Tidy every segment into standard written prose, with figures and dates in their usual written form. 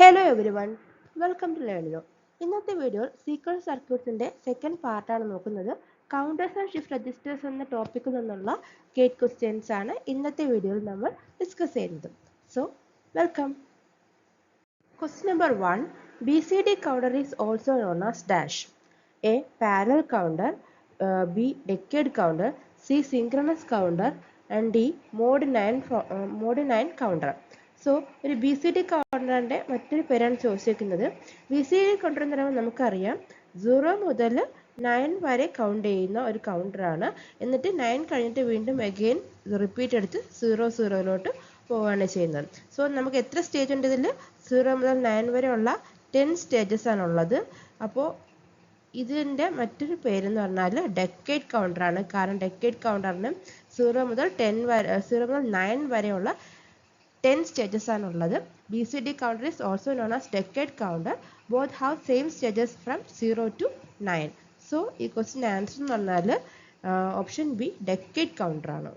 Hello everyone, welcome to Learnio. ഇന്നത്തെ വീഡിയോയിൽ sequence സർക്യൂട്ട്സിൻ്റെ second പാർട്ടാണ് നോക്കുന്നത്. കൗണ്ടേഴ്സ് ആൻഡ് ഷിഫ്റ്റ് രജിസ്റ്റേഴ്സ് എന്ന ടോപ്പിക്കിൽ നിന്നുള്ള ഗേറ്റ് ക്വസ്റ്റ്യൻസ് ആണ് ഇന്നത്തെ വീഡിയോയിൽ നമ്മൾ ഡിസ്കസ് ചെയ്യുന്നത്. So welcome. Question number 1. BCD counter is also known as dash. A. Parallel counter, B. Decade counter, C. Synchronous counter, and D. Mode 9 counter. So ഒരു BCD കൗണ്ടറിൻ്റെ മറ്റൊരു പേരാണ് ചോദിച്ചിരിക്കുന്നത്. BCD കൗണ്ടർ എന്ന് പറയുമ്പോൾ നമുക്കറിയാം 0 മുതൽ 9 വരെ കൗണ്ട് ചെയ്യുന്ന ഒരു കൗണ്ടറാണ്. എന്നിട്ട് 9 കഴിഞ്ഞിട്ട് വീണ്ടും അഗെയിൻ റിപ്പീറ്റ് എടുത്ത് 00 പോവുകയാണ് ചെയ്യുന്നത്. സോ നമുക്ക് എത്ര സ്റ്റേജ് ഉണ്ട് ഇതിൽ? 0 മുതൽ 9 വരെയുള്ള 10 സ്റ്റേജസ് ആണുള്ളത്. അപ്പോൾ ഇതിൻ്റെ മറ്റൊരു പേരെന്ന് പറഞ്ഞാൽ ഡെക്കേഡ് കൗണ്ടറാണ്. കാരണം ഡെക്കേഡ് കൗണ്ടറിന് 0 മുതൽ 9 വരെയുള്ള 10 stages ആണുള്ളത്. BCD counter is also known as decade counter. Both have same stages from 0 to 9. So ഈ ക്വസ്റ്റ്യൻ ആൻസർ എന്ന് പറഞ്ഞാൽ ഓപ്ഷൻ ബി ഡെക്കേഡ് കൗണ്ടർ ആണ്.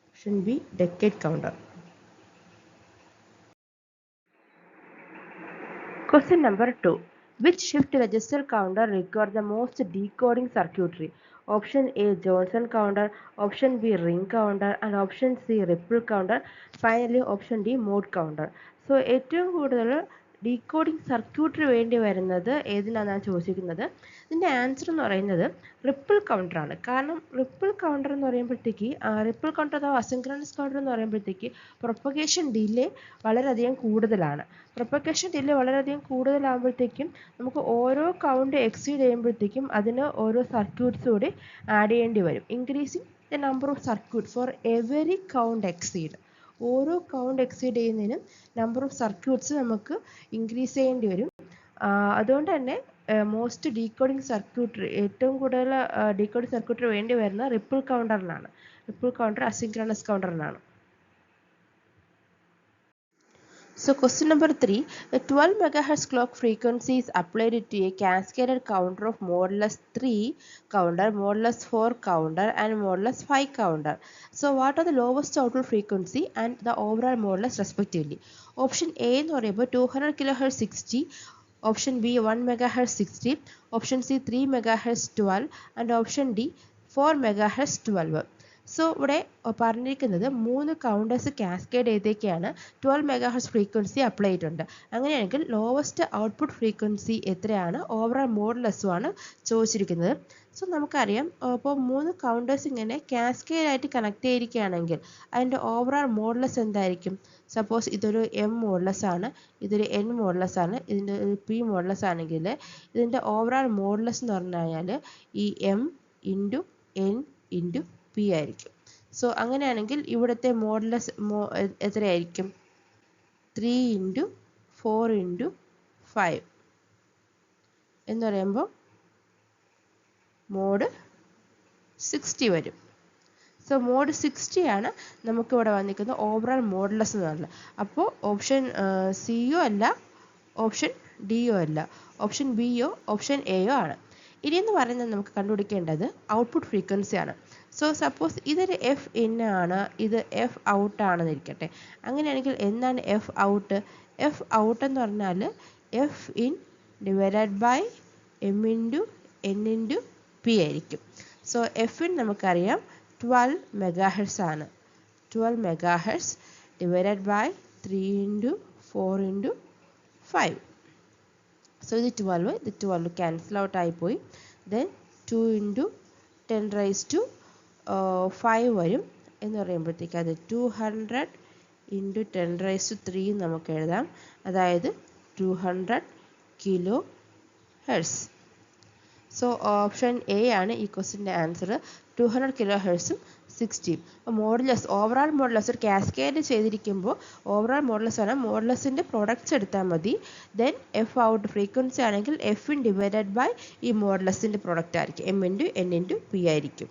Option B decade counter. Question number 2. Which shift register counter requires the most decoding circuitry? Option A Johnson counter, option B ring counter, and option C ripple counter. Finally option D mode counter. So ഏറ്റവും കൂടുതൽ decoding circuitry വേണ്ടി വരുന്നത് ഏതിനാണെന്നാണ് ചോദിച്ചിരിക്കുന്നത്. ഇതിൻ്റെ answer എന്ന് പറയുന്നത് ripple കൗണ്ടറാണ്. കാരണം ripple counter എന്ന് പറയുമ്പോഴത്തേക്ക് റിപ്പിൾ കൗണ്ടർ അഥവാ അസിൻക്രണസ് കൗണ്ടർ എന്ന് പറയുമ്പോഴത്തേക്ക് പ്രൊപ്പഗേഷൻ ഡിലേ വളരെയധികം കൂടുതലാണ്. പ്രൊപ്പഗേഷൻ ഡിലേ വളരെയധികം കൂടുതലാകുമ്പോഴത്തേക്കും നമുക്ക് ഓരോ കൗണ്ട് എക്സീഡ് ചെയ്യുമ്പോഴത്തേക്കും അതിന് ഓരോ സർക്യൂട്ട്സ് കൂടി ആഡ് ചെയ്യേണ്ടി വരും. Increasing the number of circuit for every count exceed. ഓരോ കൗണ്ട് എക്സീഡ് ചെയ്യുന്നതിനും നമ്പർ ഓഫ് സർക്യൂട്ട്സ് നമുക്ക് ഇൻക്രീസ് ചെയ്യേണ്ടി വരും. അതുകൊണ്ട് തന്നെ മോസ്റ്റ് ഡീകോഡിംഗ് സർക്യൂട്ടറി ഏറ്റവും കൂടുതൽ ഡീകോഡിംഗ് സർക്യൂട്ടറി വേണ്ടി വരുന്ന റിപ്പിൾ കൗണ്ടറിനാണ്. റിപ്പിൾ കൗണ്ടർ അസിൻക്രണസ് കൗണ്ടറിനാണ്. So question number 3. The 12 MHz clock frequency is applied to a cascaded counter of modulus 3 counter, modulus 4 counter, and modulus 5 counter. So what are the lowest output frequency and the overall modulus respectively? Option A എന്ന് പറയുമ്പോൾ 200 kHz 60, option B 1 MHz 60, option C 3 MHz 12, and option D 4 MHz 12. So ഇവിടെ പറഞ്ഞിരിക്കുന്നത് 3 counters cascade ചെയ്തേക്കാണ് 12 MHz frequency apply ചെയ്തിട്ടുണ്ട്. അങ്ങനെയാണെങ്കിൽ lowest output frequency എത്രയാണ്, overall മോഡുലസും ആണ് ചോദിച്ചിരിക്കുന്നത്. സോ നമുക്കറിയാം, അപ്പോൾ 3 കൗണ്ടേഴ്സ് ഇങ്ങനെ കാസ്കേഡ് ആയിട്ട് കണക്ട് ചെയ്തിരിക്കുകയാണെങ്കിൽ അതിൻ്റെ ഓവറോൾ മോഡുലസ് എന്തായിരിക്കും? സപ്പോസ് ഇതൊരു എം മോഡുലസ് ആണ്, ഇതൊരു എൻ മോഡുലസ് ആണ്, ഇതിൻ്റെ ഒരു പി മോഡുലസ് ആണെങ്കിൽ ഇതിൻ്റെ ഓവറോൾ മോഡുലസ് എന്ന് പറഞ്ഞു കഴിഞ്ഞാൽ ഈ M into N into P ആയിരിക്കും. സോ അങ്ങനെയാണെങ്കിൽ ഇവിടുത്തെ മോഡുലസ് എത്രയായിരിക്കും? 3 × 4 × 5 എന്ന് പറയുമ്പോൾ മോഡ് 60 വരും. സോ മോഡ് 60 ആണ് നമുക്കിവിടെ വന്നിരിക്കുന്ന ഓവറോൾ മോഡുലസ് എന്ന് പറയുന്നത്. അപ്പോൾ ഓപ്ഷൻ സിയോ അല്ല, ഓപ്ഷൻ ഡിയോ അല്ല, ഓപ്ഷൻ ബിയോ ഓപ്ഷൻ എയോ ആണ്. ഇനിയെന്ന് പറയുന്നത് നമുക്ക് കണ്ടുപിടിക്കേണ്ടത് ഔട്ട്പുട്ട് ഫ്രീക്വൻസി ആണ്. സോ സപ്പോസ് ഇതൊരു എഫ് ഇൻ ആണ്, ഇത് എഫ് ഔട്ട് ആണെന്നിരിക്കട്ടെ. അങ്ങനെയാണെങ്കിൽ എന്താണ് എഫ് ഔട്ട്? എഫ് ഔട്ട് എന്ന് പറഞ്ഞാൽ F in divided by M into N into P ആയിരിക്കും. സോ എഫ് ഇൻ നമുക്കറിയാം 12 MHz ആണ്. 12 MHz ഡിവൈഡഡ് ബൈ 3 × 4 × 5. സോ ഇത് 12 ക്യാൻസൽ ഔട്ട് ആയിപ്പോയി. ദെൻ 2 × 10⁵ വരും എന്ന് പറയുമ്പോഴത്തേക്ക് അത് 200 × 10⁻³ നമുക്ക് എഴുതാം. അതായത് 200 kHz. സോ ഓപ്ഷൻ എ ആണ് ഈ ക്വസ്റ്റിൻ്റെ answer. 200 kHz 60. Modulus overall modulus ഒരു കാസ്കേഡ് ചെയ്തിരിക്കുമ്പോൾ ഓവറോൾ മോഡുലസ് ആണ്. മോഡുലസിൻ്റെ പ്രൊഡക്ട്സ് എടുത്താൽ മതി. ദെൻ എഫ് ഔട്ട് ഫ്രീക്വൻസി ആണെങ്കിൽ എഫ് ഇൻ ഡിവൈഡഡ് ബൈ ഈ മോഡുലസിൻ്റെ പ്രൊഡക്റ്റ് ആയിരിക്കും, M into N into P ആയിരിക്കും.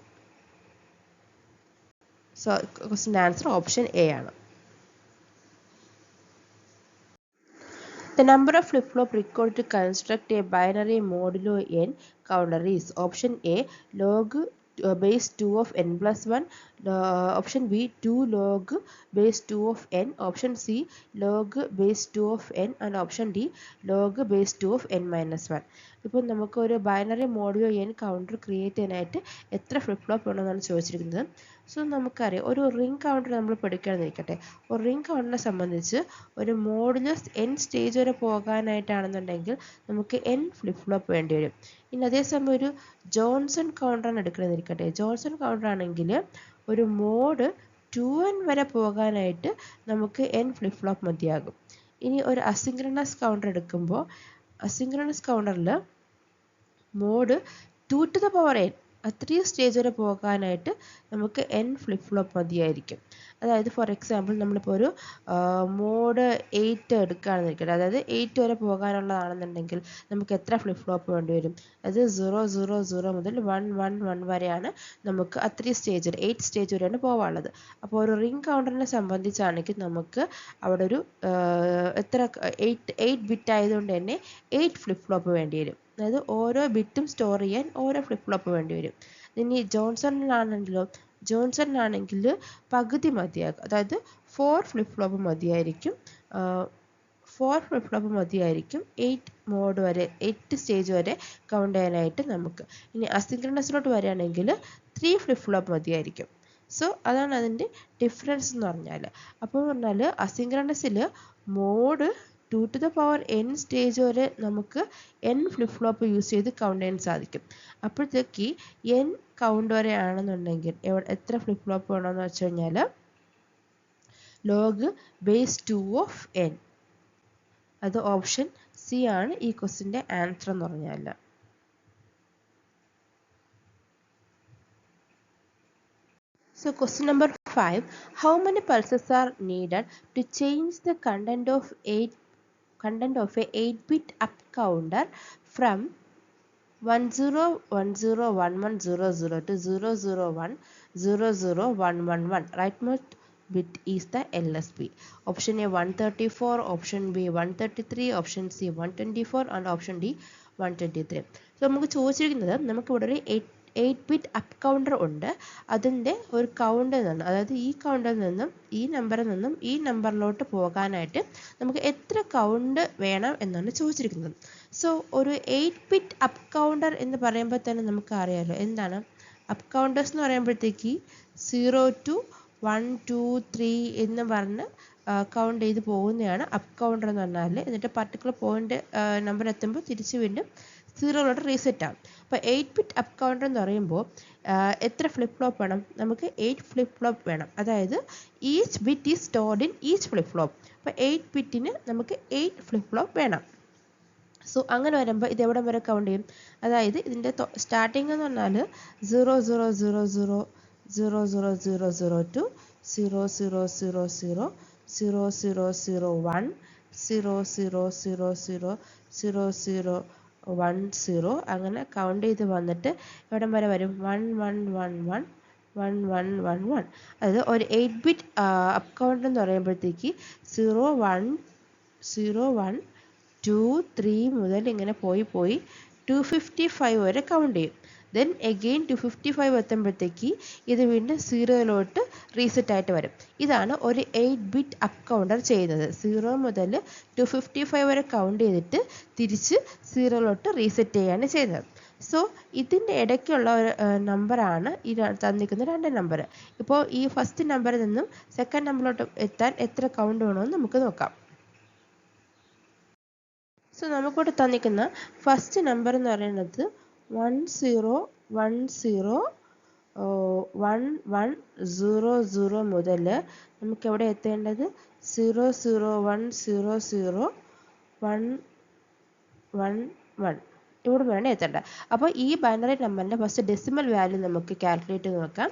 സോ ക്വസ്റ്റിൻ്റെ ആൻസർ ഓപ്ഷൻ എ ആണ്. The number of flip-flop required to construct a binary modulo n counter is option A log base 2 of n plus 1, option B 2 log base 2 of n, option C log base 2 of n, and option D log base 2 of n minus 1. ഇപ്പോൾ നമുക്ക് ഒരു binary modulo n counter create ചെയ്യാനായിട്ട് എത്ര flip flop വേണമെന്നാണ് ചോദിച്ചിരിക്കുന്നത്. So നമുക്കറിയാം, ഒരു ring counter നമ്മൾ പഠിക്കുകയാണെന്നിരിക്കട്ടെ. ഒരു റിംഗ് കൗണ്ടറിനെ സംബന്ധിച്ച് ഒരു മോഡുലസ് n സ്റ്റേജ് വരെ പോകാനായിട്ടാണെന്നുണ്ടെങ്കിൽ നമുക്ക് n ഫ്ലിപ്പ് ഫ്ലോപ്പ് വേണ്ടി വരും. ഇനി അതേസമയം ഒരു ജോൺസൺ കൗണ്ടറാണ് എടുക്കണമെന്നിരിക്കട്ടെ. ജോൺസൺ കൗണ്ടർ ആണെങ്കിൽ ഒരു മോഡ് 2n വരെ പോകാനായിട്ട് നമുക്ക് n ഫ്ലിപ്പ് ഫ്ലോപ്പ് മതിയാകും. ഇനി ഒരു അസിൻക്രണസ് കൗണ്ടർ എടുക്കുമ്പോൾ അസിൻക്രണസ് കൗണ്ടറിൽ mod 2 to the power n അത്രയും സ്റ്റേജ് വരെ പോകാനായിട്ട് നമുക്ക് n ഫ്ലിപ്പ് ഫ്ലോപ്പ് മതിയായിരിക്കും. അതായത് ഫോർ എക്സാമ്പിൾ നമ്മളിപ്പോൾ ഒരു മോഡ് 8 എടുക്കുകയാണെന്നിരിക്കട്ടെ. അതായത് 8 വരെ പോകാനുള്ളതാണെന്നുണ്ടെങ്കിൽ നമുക്ക് എത്ര ഫ്ലിപ്പ് ഫ്ലോപ്പ് വേണ്ടി വരും? അത് 000 മുതൽ 111 വരെയാണ് നമുക്ക് അത്രയും സ്റ്റേജ് വരെ 8 സ്റ്റേജ് വരെയാണ് പോകാനുള്ളത്. അപ്പോൾ ഒരു റിംഗ് കൗണ്ടറിനെ സംബന്ധിച്ചാണെങ്കിൽ നമുക്ക് അവിടെ ഒരു എത്ര 8 ബിറ്റ് ആയതുകൊണ്ട് തന്നെ 8 ഫ്ലിപ്പ് ഫ്ലോപ്പ് വേണ്ടി വരും. അതായത് ഓരോ ബിറ്റും സ്റ്റോർ ചെയ്യാൻ ഓരോ ഫ്ലിപ്പ് ഫ്ലോപ്പ് വേണ്ടി വരും. ഇനി ജോൺസണിലാണെങ്കിൽ പകുതി മതിയാകും. അതായത് 4 ഫ്ലിപ്പ് ഫ്ലോപ്പ് മതിയായിരിക്കും. 4 ഫ്ലിപ്പ് ഫ്ലോപ്പ് മതിയായിരിക്കും 8 മോഡ് വരെ 8 സ്റ്റേജ് വരെ കൗണ്ട് ചെയ്യാനായിട്ട് നമുക്ക്. ഇനി അസിൻക്രണസിലോട്ട് വരികയാണെങ്കിൽ 3 ഫ്ലിപ്പ് ഫ്ലോപ്പ് മതിയായിരിക്കും. സോ അതാണ് അതിൻ്റെ ഡിഫറൻസ് എന്ന് പറഞ്ഞാൽ. അപ്പോൾ പറഞ്ഞാൽ അസിൻക്രണസിൽ mod 2 to the power n stage വരെ നമുക്ക് n ഫ്ലിപ്പ് ഫ്ലോപ്പ് യൂസ് ചെയ്ത് കൗണ്ട് ചെയ്യാൻ സാധിക്കും. അപ്പോഴത്തേക്ക് n കൗണ്ട് വരെ ആണെന്നുണ്ടെങ്കിൽ എത്ര ഫ്ലിപ്പ് ഫ്ലോപ്പ് വേണമെന്ന് വെച്ച് കഴിഞ്ഞാൽ ലോഗ് ബേസ് 2 ഓഫ് n. അത് ഓപ്ഷൻ സി ആണ് ഈ ക്വസ്റ്റിൻ്റെ ആൻസർ എന്ന് പറഞ്ഞാൽ. So question number 5, how many pulses are needed to change the content of a 8-bit up counter from 10101100 to 00100111? Rightmost bit is the LSB. Option A 134, option B 133, option C 124 and option D 123. So നമുക്ക് ചോദിച്ചിരിക്കുന്നത് നമുക്കിവിടെ ഒരു 8 bit up counter ഉണ്ട്. അതിൻ്റെ ഒരു കൗണ്ടിൽ നിന്ന്, അതായത് ഈ കൗണ്ടറിൽ നിന്നും ഈ നമ്പറിൽ നിന്നും ഈ നമ്പറിലോട്ട് പോകാനായിട്ട് നമുക്ക് എത്ര കൗണ്ട് വേണം എന്നാണ് ചോദിച്ചിരിക്കുന്നത്. സോ ഒരു 8 ബിറ്റ് അപ്പ് കൗണ്ടർ എന്ന് പറയുമ്പോൾ തന്നെ നമുക്ക് അറിയാമല്ലോ എന്താണ് അപ്പ് കൗണ്ടേഴ്സ് എന്ന് പറയുമ്പോഴത്തേക്ക് 0 to 1 2 3 എന്ന് പറഞ്ഞ് കൗണ്ട് ചെയ്ത് പോകുന്നതാണ് അപ്പ് കൗണ്ടർ എന്ന് പറഞ്ഞാൽ. എന്നിട്ട് പർട്ടിക്കുലർ പോയിന്റ് നമ്പർ എത്തുമ്പോൾ തിരിച്ച് വീണ്ടും 0ലോട്ട് റീസെറ്റ് ആവും. അപ്പോൾ 8 ബിറ്റ് അപ്പ് കൗണ്ടർ എന്ന് പറയുമ്പോൾ എത്ര ഫ്ലിപ്പ് ഫ്ലോപ്പ് വേണം? നമുക്ക് 8 ഫ്ലിപ്പ് ഫ്ലോപ്പ് വേണം. അതായത് each bit is stored in each flip flop. അപ്പോൾ 8 ബിറ്റിന് നമുക്ക് 8 ഫ്ലിപ്പ് ഫ്ലോപ്പ് വേണം. സോ അങ്ങനെ വരുമ്പോൾ ഇത് എവിടെ വരെ കൗണ്ട് ചെയ്യും? അതായത് ഇതിൻ്റെ സ്റ്റാർട്ടിംഗ് എന്ന് പറഞ്ഞാൽ 0000 0000 to 0000 0001 0000 0010 അങ്ങനെ കൗണ്ട് ചെയ്ത് വന്നിട്ട് എവിടം വരെ വരും? 1111 1111. അതായത് ഒരു 8 ബിറ്റ് അപ്പ് കൗണ്ടർ എന്ന് പറയുമ്പോഴത്തേക്ക് 01 01 2 3 മുതൽ ഇങ്ങനെ പോയി 255 വരെ കൗണ്ട് ചെയ്യും. ദെൻ എഗെയിൻ 255 എത്തുമ്പോഴത്തേക്ക് ഇത് വീണ്ടും 0ലോട്ട് റീസെറ്റ് ആയിട്ട് വരും. ഇതാണ് ഒരു 8 ബിറ്റ് അപ്പ് കൗണ്ടർ ചെയ്യുന്നത്. 0 മുതൽ 255 വരെ കൗണ്ട് ചെയ്തിട്ട് തിരിച്ച് 0ലോട്ട് റീസെറ്റ് ചെയ്യാണ് ചെയ്യുന്നത്. സോ ഇതിൻ്റെ ഇടയ്ക്കുള്ള ഒരു നമ്പറാണ് ഈ തന്നിരിക്കുന്ന 2 നമ്പർ. ഇപ്പോൾ ഈ ഫസ്റ്റ് നമ്പറിൽ നിന്നും സെക്കൻഡ് നമ്പറിലോട്ട് എത്താൻ എത്ര കൗണ്ട് വേണമെന്ന് നമുക്ക് നോക്കാം. സോ നമുക്കിവിടെ തന്നിരിക്കുന്ന ഫസ്റ്റ് നമ്പർ എന്ന് പറയുന്നത് 101100 മുതൽ നമുക്ക് എവിടെ എത്തേണ്ടത്? 00100111 ഇവിടെ വേണം എത്തേണ്ടത്. അപ്പോൾ ഈ ബൈനറി നമ്പറിൻ്റെ ഫസ്റ്റ് ഡെസിമൽ വാല്യൂ നമുക്ക് കാൽക്കുലേറ്റ് ചെയ്ത് നോക്കാം.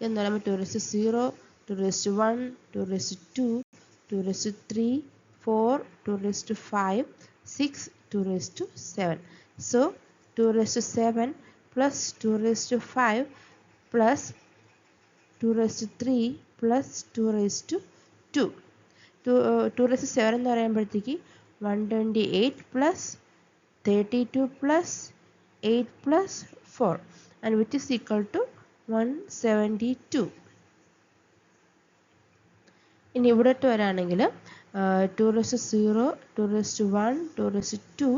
എന്ന് പറയുമ്പോൾ 2^0, 2^1, 2^2, 2^3, 4, 2^5, 6, 2^7. So 2^7 plus 2^5 plus 2^3 plus 2^2. 2^7 എന്ന് പറയുമ്പോഴത്തേക്ക് 128 plus 32 plus 8 plus 4 and which is equal to 172. ഇനി ഇവിടോട്ട് വരാണെങ്കിൽ 2⁻0, 2⁻1, 2⁻2,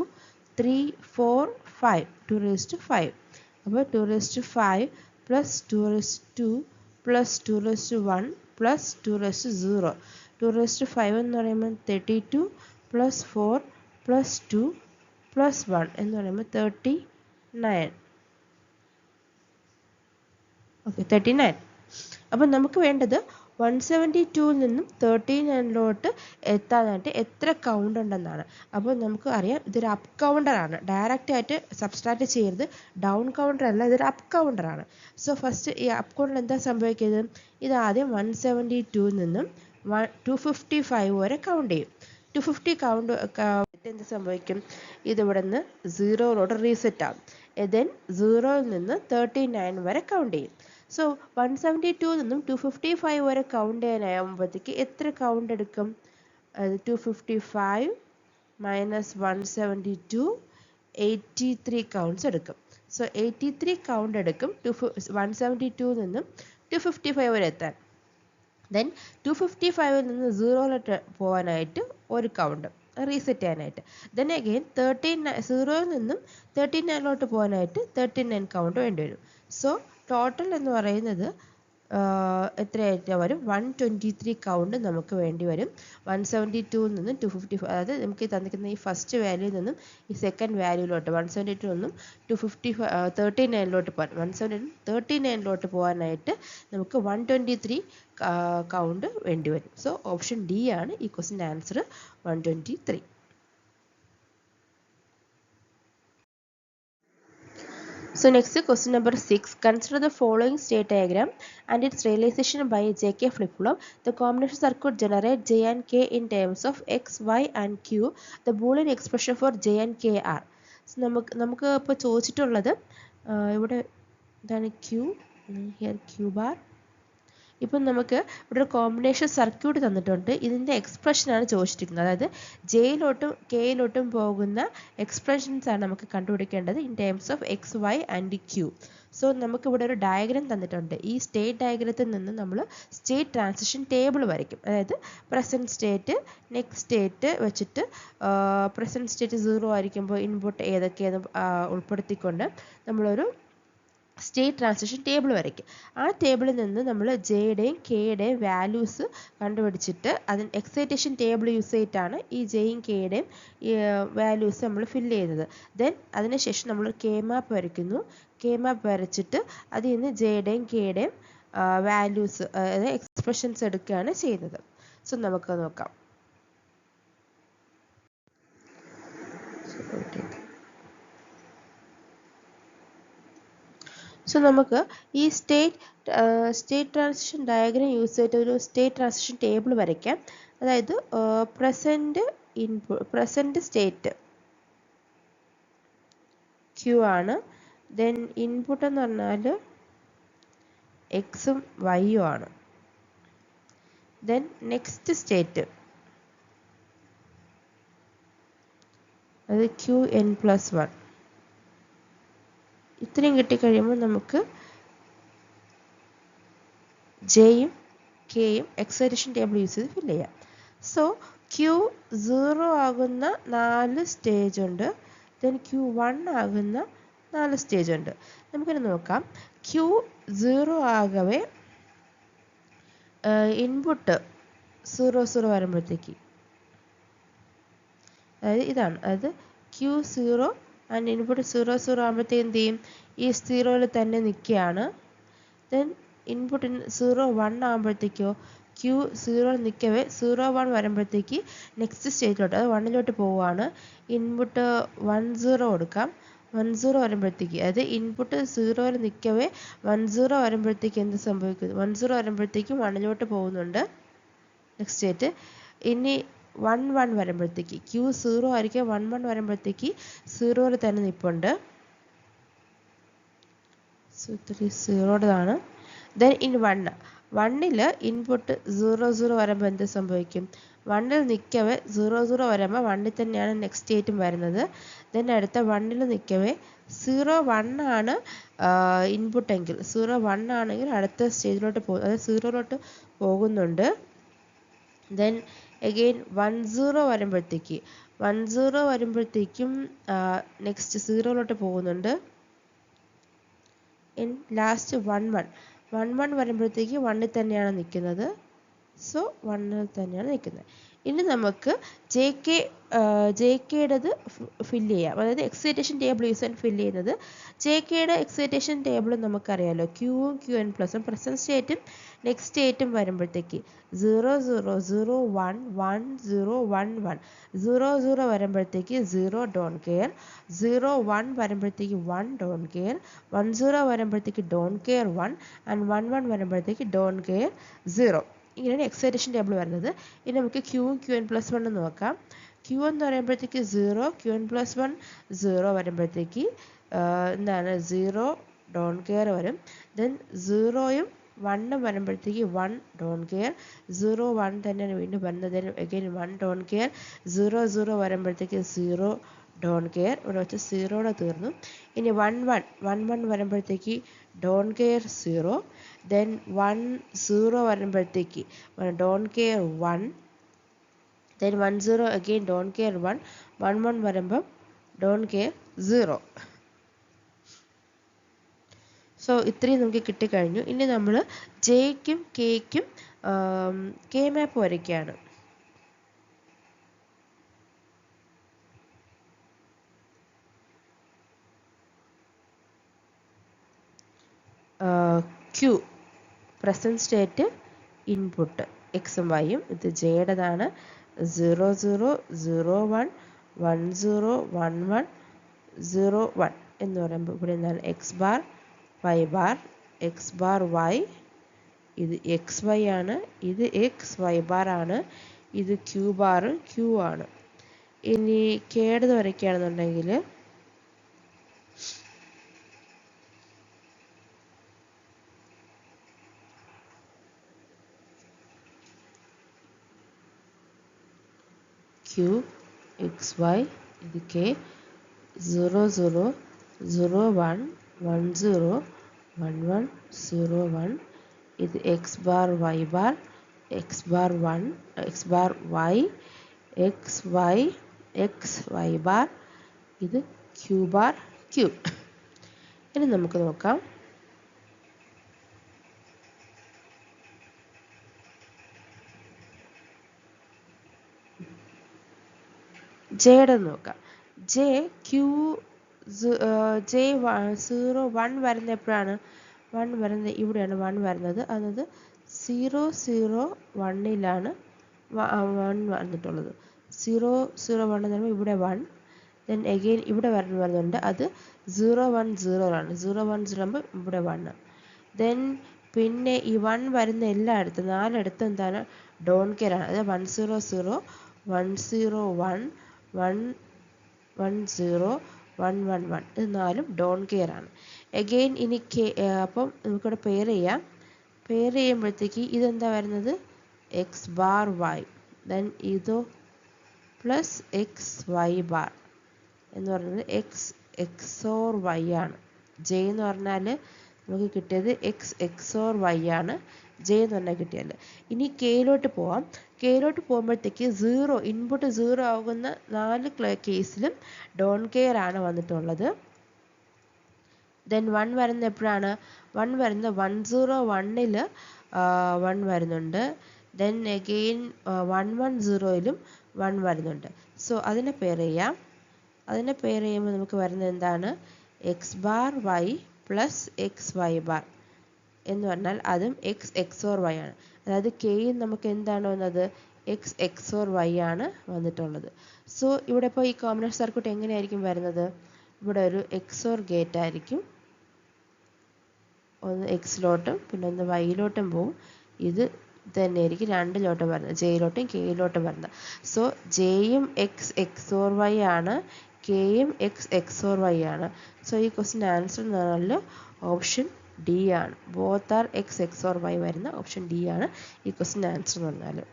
3, 4, 5, 2⁵. അപ്പോൾ 2⁵ പ്ലസ് 2⁻2 പ്ലസ് 2⁻1 പ്ലസ് 2⁻0. 2⁵ എന്ന് പറയുമ്പോൾ 32 പ്ലസ് 4 പ്ലസ് 2 പ്ലസ് 1 എന്ന് പറയുമ്പോൾ 39. ഓക്കെ, 39. അപ്പം നമുക്ക് വേണ്ടത് 172ൽ നിന്നും 39ലോട്ട് എത്താനായിട്ട് എത്ര കൗണ്ട് ഉണ്ടെന്നാണ്. അപ്പോൾ നമുക്ക് അറിയാം ഇതൊരു അപ്പ് കൗണ്ടറാണ്. ഡയറക്റ്റ് ആയിട്ട് സബ്സ്ട്രാക്ട് ചെയ്യരുത്, ഡൗൺ കൗണ്ടർ അല്ല, ഇതൊരു അപ്പ് കൗണ്ടറാണ്. സോ ഫസ്റ്റ് ഈ അപ്പ് കൗണ്ടർ എന്താ സംഭവിക്കുന്നത്? ഇത് ആദ്യം 172ൽ നിന്നും 255 വരെ കൗണ്ട് ചെയ്യും. 250 കൗണ്ട് എന്ത് സംഭവിക്കും? ഇതിവിടെ നിന്ന് 0ലോട്ട് റീസെറ്റ് ആകും. ദെൻ 0ൽ നിന്ന് 39 വരെ കൗണ്ട് ചെയ്യും. സോ 172ൽ നിന്നും 255 വരെ കൗണ്ട് ചെയ്യാനാകുമ്പോഴത്തേക്ക് എത്ര കൗണ്ട് എടുക്കും? 255 മൈനസ് 172, 83 കൗണ്ട്സ് എടുക്കും. സോ 83 കൗണ്ട് എടുക്കും 172ൽ നിന്നും 255 വരെ എത്താൻ. ദെൻ 255ൽ നിന്ന് 0ലോട്ട് പോകാനായിട്ട് ഒരു കൗണ്ട് റീസെറ്റ് ചെയ്യാനായിട്ട്. ദെൻ അഗെയിൻ 0ൽ നിന്നും 39ലോട്ട് പോകാനായിട്ട് 39 കൗണ്ട് വേണ്ടി വരും. സോ ടോട്ടൽ എന്ന് പറയുന്നത് എത്രയായിട്ട് വരും? 123 കൗണ്ട് നമുക്ക് വേണ്ടി വരും 172ൽ നിന്നും 255. അതായത് നമുക്ക് തന്നിരിക്കുന്ന ഈ ഫസ്റ്റ് വാല്യൂയിൽ നിന്നും ഈ സെക്കൻഡ് വാല്യൂയിലോട്ട് 172 നിന്നും 39ലോട്ട് പോകാൻ 139ലോട്ട് പോകാനായിട്ട് നമുക്ക് 123 കൗണ്ട് വേണ്ടി വരും. സോ ഓപ്ഷൻ ഡി ആണ് ഈ ക്വസ്റ്റിൻ്റെ answer, 123. So next question number 6. Consider the following state diagram and its realization by JK flip-flop. The combination circuit generates J and K in terms of X, Y and Q. The Boolean expression for J and K are. So നമുക്ക് ഇപ്പോൾ ചോദിച്ചിട്ടുള്ളത് ഇവിടെ ഇതാണ് Q, here Q bar. ഇപ്പം നമുക്ക് ഇവിടെ ഒരു combination circuit തന്നിട്ടുണ്ട്. ഇതിൻ്റെ എക്സ്പ്രഷനാണ് ചോദിച്ചിരിക്കുന്നത്. അതായത് ജെയിലോട്ടും കെയിലോട്ടും പോകുന്ന എക്സ്പ്രഷൻസ് ആണ് നമുക്ക് കണ്ടുപിടിക്കേണ്ടത് in terms of X, Y and Q. So നമുക്കിവിടെ ഒരു ഡയഗ്രം തന്നിട്ടുണ്ട്. ഈ സ്റ്റേറ്റ് ഡയഗ്രത്തിൽ നിന്ന് നമ്മൾ സ്റ്റേറ്റ് ട്രാൻസിഷൻ ടേബിൾ വരയ്ക്കും. അതായത് പ്രസൻറ്റ് സ്റ്റേറ്റ്, നെക്സ്റ്റ് സ്റ്റേറ്റ് വെച്ചിട്ട് പ്രസൻറ്റ് സ്റ്റേറ്റ് 0 ആയിരിക്കുമ്പോൾ ഇൻപുട്ട് ഏതൊക്കെയെന്ന് ഉൾപ്പെടുത്തിക്കൊണ്ട് നമ്മളൊരു സ്റ്റേറ്റ് ട്രാൻസിഷൻ ടേബിൾ വരയ്ക്കും. ആ ടേബിളിൽ നിന്ന് നമ്മൾ ജെയുടെയും കെയുടെയും വാല്യൂസ് കണ്ടുപിടിച്ചിട്ട് അതിന് എക്സൈറ്റേഷൻ ടേബിൾ യൂസ് ചെയ്തിട്ടാണ് ഈ ജെയും കെയുടെയും വാല്യൂസ് നമ്മൾ ഫില്ല് ചെയ്യുന്നത്. ദെൻ അതിനുശേഷം നമ്മൾ കെ മാപ്പ് വരയ്ക്കുന്നു. കെ മാപ്പ് വരച്ചിട്ട് അതിൽ നിന്ന് ജെയുടെയും കെയുടെയും വാല്യൂസ് അതായത് എക്സ്പ്രഷൻസ് എടുക്കുകയാണ് ചെയ്യുന്നത്. സോ നമുക്ക് നോക്കാം. സോ നമുക്ക് ഈ സ്റ്റേറ്റ് ട്രാൻസിഷൻ ഡയഗ്രം യൂസ് ചെയ്തിട്ട് ഒരു സ്റ്റേറ്റ് ട്രാൻസിഷൻ ടേബിൾ വരയ്ക്കാം. അതായത് പ്രസൻറ്റ് സ്റ്റേറ്റ് ക്യൂ ആണ്. ദെൻ ഇൻപുട്ട് എന്ന് പറഞ്ഞാൽ എക്സും വൈയും ആണ്. ദെൻ നെക്സ്റ്റ് സ്റ്റേറ്റ് അത് Qn+1. ഇത്രയും കിട്ടിക്കഴിയുമ്പോൾ നമുക്ക് ജെയും കെയും എക്സൈറ്റേഷൻ ടേബിൾ യൂസ് ചെയ്ത് ഫില്ല് ചെയ്യാം. സോ Q0 ആകുന്ന 4 സ്റ്റേജ് ഉണ്ട്. ദെൻ Q1 ആകുന്ന 4 സ്റ്റേജ് ഉണ്ട്. നമുക്കിനി നോക്കാം. Q0 ആകവേ ഇൻപുട്ട് 0 വരുമ്പോഴത്തേക്ക്, അതായത് ഇതാണ്, അതായത് Q0 ആൻഡ് ഇൻപുട്ട് 0 ആകുമ്പോഴത്തേക്ക് എന്ത് ചെയ്യും? ഈ 0യിൽ തന്നെ നിൽക്കുകയാണ്. ദെൻ ഇൻപുട്ട് 0-1 ആകുമ്പോഴത്തേക്കോ Q0 നിൽക്കവേ 0-1 വരുമ്പോഴത്തേക്ക് നെക്സ്റ്റ് സ്റ്റേജിലോട്ട്, അത് 1ലോട്ട് പോവുകയാണ്. ഇൻപുട്ട് 10 കൊടുക്കാം. 10 വരുമ്പോഴത്തേക്ക്, അതായത് ഇൻപുട്ട് 0യിൽ നിൽക്കവേ 10 വരുമ്പോഴത്തേക്ക് എന്ത് സംഭവിക്കും? 10 വരുമ്പോഴത്തേക്കും 1ലോട്ട് പോകുന്നുണ്ട് നെക്സ്റ്റ് സ്റ്റേറ്റ്. ഇനി 1-1 വരുമ്പോഴത്തേക്ക് Q0 ആയിരിക്കും. 1-1 വരുമ്പോഴത്തേക്ക് 0യിൽ തന്നെ നിൽപ്പുണ്ട്. സോ 0താണ്. ദെൻ ഇൻ 1 1ൽ ഇൻപുട്ട് 0 0 വരുമ്പോൾ എന്ത് സംഭവിക്കും? 1ൽ നിൽക്കവേ 0 0 വരുമ്പോൾ 1ൽ തന്നെയാണ് നെക്സ്റ്റ് സ്റ്റേറ്റും വരുന്നത്. ദെൻ അടുത്ത 1ൽ നിൽക്കവേ 0 1 ആണ് ഇൻപുട്ടെങ്കിൽ 0 1 ആണെങ്കിൽ അടുത്ത സ്റ്റേജിലോട്ട് പോകും, അതായത് 0ലോട്ട് പോകുന്നുണ്ട്. ദെൻ അഗെയിൻ 1 0 വരുമ്പോഴത്തേക്കും നെക്സ്റ്റ് 0ലോട്ട് പോകുന്നുണ്ട്. ലാസ്റ്റ് 1 1 വരുമ്പോഴത്തേക്ക് 1ൽ തന്നെയാണ് നിൽക്കുന്നത്. സോ 1ൽ തന്നെയാണ് നിൽക്കുന്നത്. ഇനി നമുക്ക് ജെ കെയുടേത് ഫില്ല് ചെയ്യാം. അതായത് എക്സൈറ്റേഷൻ ടേബിൾ യൂസ് ചെയ്യാൻ ഫില്ല് ചെയ്യുന്നത്. ജെ കെയുടെ എക്സൈറ്റേഷൻ ടേബിൾ നമുക്കറിയാമല്ലോ. ക്യൂവും ക്യൂ എൻ പ്ലസും പ്രസൻറ്റ് സ്റ്റേറ്റും നെക്സ്റ്റ് സ്റ്റേറ്റും വരുമ്പോഴത്തേക്ക് 0 0 0 1 1 0 1 1 0 0 വരുമ്പോഴത്തേക്ക് 0 ഡോണ്ട് കെയർ, 0 1 വരുമ്പോഴത്തേക്ക് 1 ഡോണ്ട് കെയർ, 1 0 വരുമ്പോഴത്തേക്ക് ഡോണ്ട് കെയർ 1 ആൻഡ് 1 1 വരുമ്പോഴത്തേക്ക് ഡോണ്ട് കെയർ 0. ഇങ്ങനെയാണ് എക്സൈറ്റേഷൻ ടേബിൾ വരുന്നത്. ഇനി നമുക്ക് ക്യൂവും ക്യൂ എൻ പ്ലസ് 1 നോക്കാം. ക്യൂ എന്ന് പറയുമ്പോഴത്തേക്ക് 0, ക്യൂ എൻ പ്ലസ് 1 0 വരുമ്പോഴത്തേക്ക് എന്താണ് 0 ഡോണ്ട് കെയർ വരും. ദെൻ 0യും 1 വരുമ്പോഴത്തേക്ക് 1 ഡോണ്ട് കെയർ, 0 1 തന്നെയാണ് വീണ്ടും വരുന്നത്. അഗൈൻ 1 ഡോണ്ട് കെയർ, 0 0 വരുമ്പോഴത്തേക്ക് 0 ഡോണ്ട് കെയർ. ഇവിടെ വെച്ച് 0 തീർന്നു. ഇനി 1 1 വരുമ്പോഴത്തേക്ക് ഡോണ്ട് കെയർ 0. ദെൻ 1 0 വരുമ്പോഴത്തേക്ക് don't care 1. Then 1 0 again don't care 1. 1 1 വരുമ്പം ഡോണ്ട് കെയർ 0. സോ ഇത്രയും നമുക്ക് കിട്ടിക്കഴിഞ്ഞു. ഇനി നമ്മൾ ജെയ്ക്കും കെയ്ക്കും കെ മാപ്പ് വരയ്ക്കുകയാണ്. ക്യൂ പ്രസൻറ്റ് സ്റ്റേറ്റ് ഇൻപുട്ട് എക്സും വൈയും, ഇത് ജെയുടേതാണ്. 0 0 0 1 1 0 1 1 0 1 എന്ന് പറയുമ്പോൾ ഇവിടെ എന്താണ് X bar Y bar, X bar Y, ഇത് എക്സ് വൈ ആണ്, ഇത് എക്സ് വൈ ബാർ ആണ്, ഇത് ക്യൂ ബാർ ക്യൂ ആണ്. ഇനി കേടത് വരയ്ക്കുകയാണെന്നുണ്ടെങ്കിൽ ക്യൂ എക്സ് വൈ, ഇത് കെ 0 0 0 1 1 0 1 1 0 1, ഇത് X bar Y bar, X bar 1 X bar Y, X Y X Y bar, ഇത് ക്യൂ ബാർ ക്യൂ. ഇനി നമുക്ക് നോക്കാം. ജെയുടെ നോക്കാം. ജെ ക്യൂ ജെ 0 1 വരുന്ന എപ്പോഴാണ്? 1 വരുന്നത് ഇവിടെയാണ് 1 വരുന്നത്. അതായത് 0 0 1ലാണ് 1 വന്നിട്ടുള്ളത്. 0 0 1 എന്ന് പറയുമ്പോൾ ഇവിടെ 1. ദെൻ എഗെയിൻ ഇവിടെ വരുന്നുണ്ട്, അത് 0 1 0 ആണ്. 0 1 0 ആകുമ്പോൾ ഇവിടെ 1. ദെൻ പിന്നെ ഈ 1 വരുന്ന എല്ലായിടത്തും 4 എന്താണ് ഡോണ്ട് കെയർ ആണ്. അതായത് 1 0 0 1 0 1 1 1 0 1 1 1, ഇത് 4 ഡോണ്ട് കെയർ ആണ്. എഗെയിൻ ഇനി അപ്പം നമുക്കിവിടെ പെയർ ചെയ്യാം. പെയർ ചെയ്യുമ്പോഴത്തേക്ക് ഇതെന്താ വരുന്നത് എക്സ് ബാർ വൈ, ദെൻ ഇതോ പ്ലസ് എക്സ് വൈ ബാർ എന്ന് പറയുന്നത് എക്സ് എക്സോർ വൈ ആണ്. ജെ എന്ന് പറഞ്ഞാൽ നമുക്ക് കിട്ടിയത് എക്സ് എക്സോർ വൈ ആണ് ജെ എന്ന് പറഞ്ഞാൽ കിട്ടിയാൽ. ഇനി കെയിലോട്ട് പോവാം. കെയിലോട്ട് പോകുമ്പോഴത്തേക്ക് 0 ഇൻപുട്ട് 0 ആകുന്ന 4 കേസിലും ഡോണ്ട് കെയർ ആണ് വന്നിട്ടുള്ളത്. ദെൻ 1 വരുന്ന എപ്പോഴാണ്? 1 വരുന്ന 1 0 1ൽ 1 വരുന്നുണ്ട്. ദെൻ അഗെയിൻ 1 1 0ലും 1 വരുന്നുണ്ട്. സോ അതിനെ പെയർ ചെയ്യാം. അതിനെ പെയർ ചെയ്യുമ്പോൾ നമുക്ക് വരുന്നത് എന്താണ് X bar Y plus X Y bar എന്ന് പറഞ്ഞാൽ അതും എക്സ് എക്സോർ വൈ ആണ്. അതായത് കെയും നമുക്ക് എന്താണ് വന്നത് എക്സ് എക്സോർ വൈ ആണ് വന്നിട്ടുള്ളത്. സോ ഇവിടെ ഇപ്പോൾ ഈ കോമ്പിനേഷൻ സർക്യൂട്ട് എങ്ങനെയായിരിക്കും വരുന്നത്? ഇവിടെ ഒരു എക്സോർ ഗേറ്റ് ആയിരിക്കും. ഒന്ന് എക്സിലോട്ടും പിന്നെ ഒന്ന് വൈയിലോട്ടും പോവും. ഇത് തന്നെയായിരിക്കും രണ്ടിലോട്ടും വരുന്നത്, ജെയിലോട്ടും കെയിലോട്ടും വരുന്നത്. സോ ജെയും എക്സ് എക്സോർ വൈ ആണ്, കെയും എക്സ് എക്സോർ വൈ ആണ്. സോ ഈ ക്വസ്റ്റ്യൻ ആൻസർ എന്ന് പറഞ്ഞാൽ ഓപ്ഷൻ ഡി ആണ്. Both are X or Y വരുന്ന ഓപ്ഷൻ ഡി ആണ് ഈ ക്വസ്റ്റിൻ്റെ ആൻസർ എന്ന് പറഞ്ഞാൽ.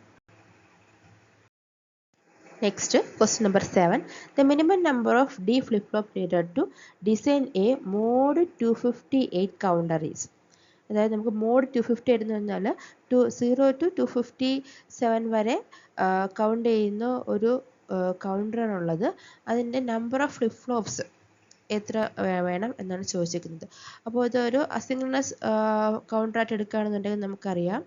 Next, question number 7. The minimum number of D flip-flop needed to design a mod 258 counter is. അതായത് നമുക്ക് മോഡ് 258 എന്ന് പറഞ്ഞാൽ 0 to 257 വരെ കൗണ്ട് ചെയ്യുന്ന ഒരു കൗണ്ടറാണുള്ളത്. അതിൻ്റെ നമ്പർ ഓഫ് ഫ്ലിപ്പ് ഫ്ലോപ്സ് എത്ര വേണം എന്നാണ് ചോദിച്ചിരിക്കുന്നത്. അപ്പോൾ ഇതൊരു അസിൻക്രണസ് കൗണ്ടറായിട്ട് എടുക്കുകയാണെന്നുണ്ടെങ്കിൽ നമുക്കറിയാം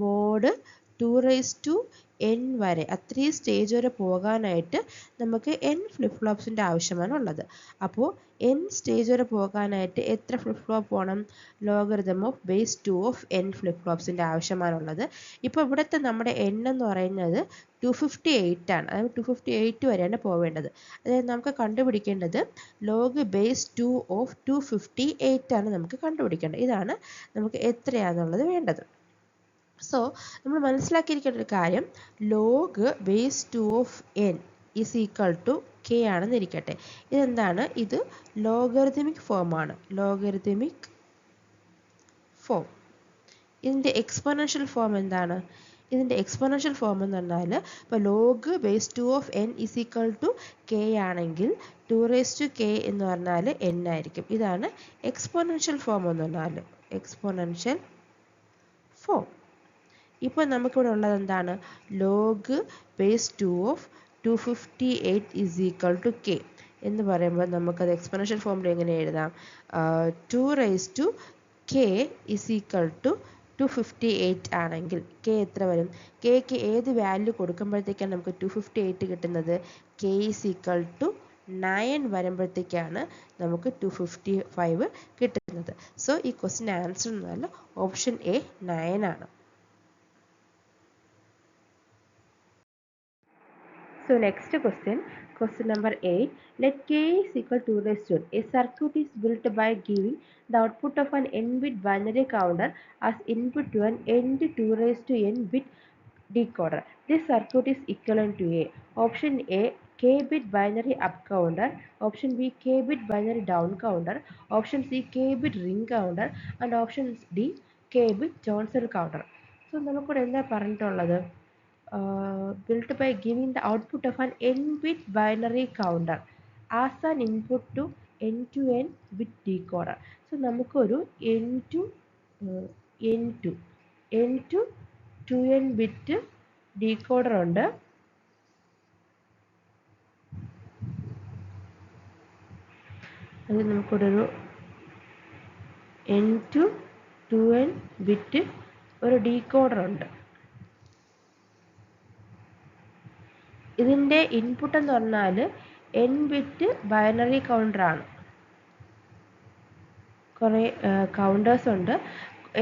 മോഡ് 2n വരെ അത്രയും സ്റ്റേജ് വരെ പോകാനായിട്ട് നമുക്ക് n ഫ്ലിപ്പ് ഫ്ലോപ്സിൻ്റെ ആവശ്യമാണ് ഉള്ളത്. അപ്പോൾ n സ്റ്റേജ് വരെ പോകാനായിട്ട് എത്ര ഫ്ലിപ്പ് ഫ്ലോപ്പ് വേണം? Logarithm of base 2 of n flip ഫ്ലോപ്സിൻ്റെ ആവശ്യമാണുള്ളത്. ഇപ്പോൾ ഇവിടുത്തെ നമ്മുടെ n എന്ന് പറയുന്നത് 258 ആണ്. അതായത് 258 വരെയാണ് പോവേണ്ടത്. അതായത് നമുക്ക് കണ്ടുപിടിക്കേണ്ടത് ലോഗ് ബേസ് 2 ഓഫ് 258 ആണ് നമുക്ക് കണ്ടുപിടിക്കേണ്ടത്. ഇതാണ് നമുക്ക് എത്രയാണെന്നുള്ളത് വേണ്ടത്. സോ നമ്മൾ മനസ്സിലാക്കിയിരിക്കേണ്ട ഒരു കാര്യം log base 2 of n is equal to k ആണെന്നിരിക്കട്ടെ. ഇതെന്താണ്? ഇത് ലോഗരിതമിക് ഫോമാണ്. Logarithmic form. ഇതിൻ്റെ എക്സ്പോണൻഷ്യൽ ഫോം എന്താണ്? ഇതിൻ്റെ എക്സ്പോണൻഷ്യൽ ഫോം എന്ന് പറഞ്ഞാൽ ഇപ്പോൾ log base 2 of n is equal to k ആണെങ്കിൽ 2k എന്ന് പറഞ്ഞാൽ n ആയിരിക്കും. ഇതാണ് എക്സ്പോണൻഷ്യൽ ഫോം എന്ന് പറഞ്ഞാൽ. Exponential form. ഇപ്പോൾ നമുക്കിവിടെ ഉള്ളത് എന്താണ്? Log base 2 of 258 is equal to k എന്ന് പറയുമ്പോൾ നമുക്കത് എക്സ്പോണൻഷ്യൽ ഫോമിൽ എങ്ങനെ എഴുതാം? 2k ഈസ് ഈക്വൽ ടു 258 ആണെങ്കിൽ k എത്ര വരും? kക്ക് ഏത് വാല്യൂ കൊടുക്കുമ്പോഴത്തേക്കാണ് നമുക്ക് 258 കിട്ടുന്നത്? k ഈസ് ഈക്വൽ ടു 9 വരുമ്പോഴത്തേക്കാണ് നമുക്ക് 255 കിട്ടുന്നത്. സോ ഈ ക്വസ്റ്റിൻ്റെ ആൻസർ എന്ന് പറഞ്ഞാൽ ഓപ്ഷൻ എ 9 ആണ്. So next question number 8. Let k is equal to 2 raised to n. A circuit is built by giving the output of an n-bit binary counter as input to an n2 raised to n bit decoder. This circuit is equivalent to A. Option A, k-bit binary up counter. Option B, k-bit binary down counter. Option C, k-bit ring counter. And option D, k-bit Johnson counter. So നമുക്കിവിടെ എന്താ പറഞ്ഞിട്ടുള്ളത്? Built by giving the output of an n-bit binary counter as an input to n bit decoder. So നമുക്കൊരു n bit decoder ഉണ്ട്. അത് നമുക്കിവിടെ ഒരു n bit ഒരു decoder ഉണ്ട്. ഇതിൻ്റെ ഇൻപുട്ട് എന്ന് പറഞ്ഞാൽ n ബിറ്റ് ബൈനറി കൗണ്ടറാണ്. കുറേ കൗണ്ടേഴ്സ് ഉണ്ട്,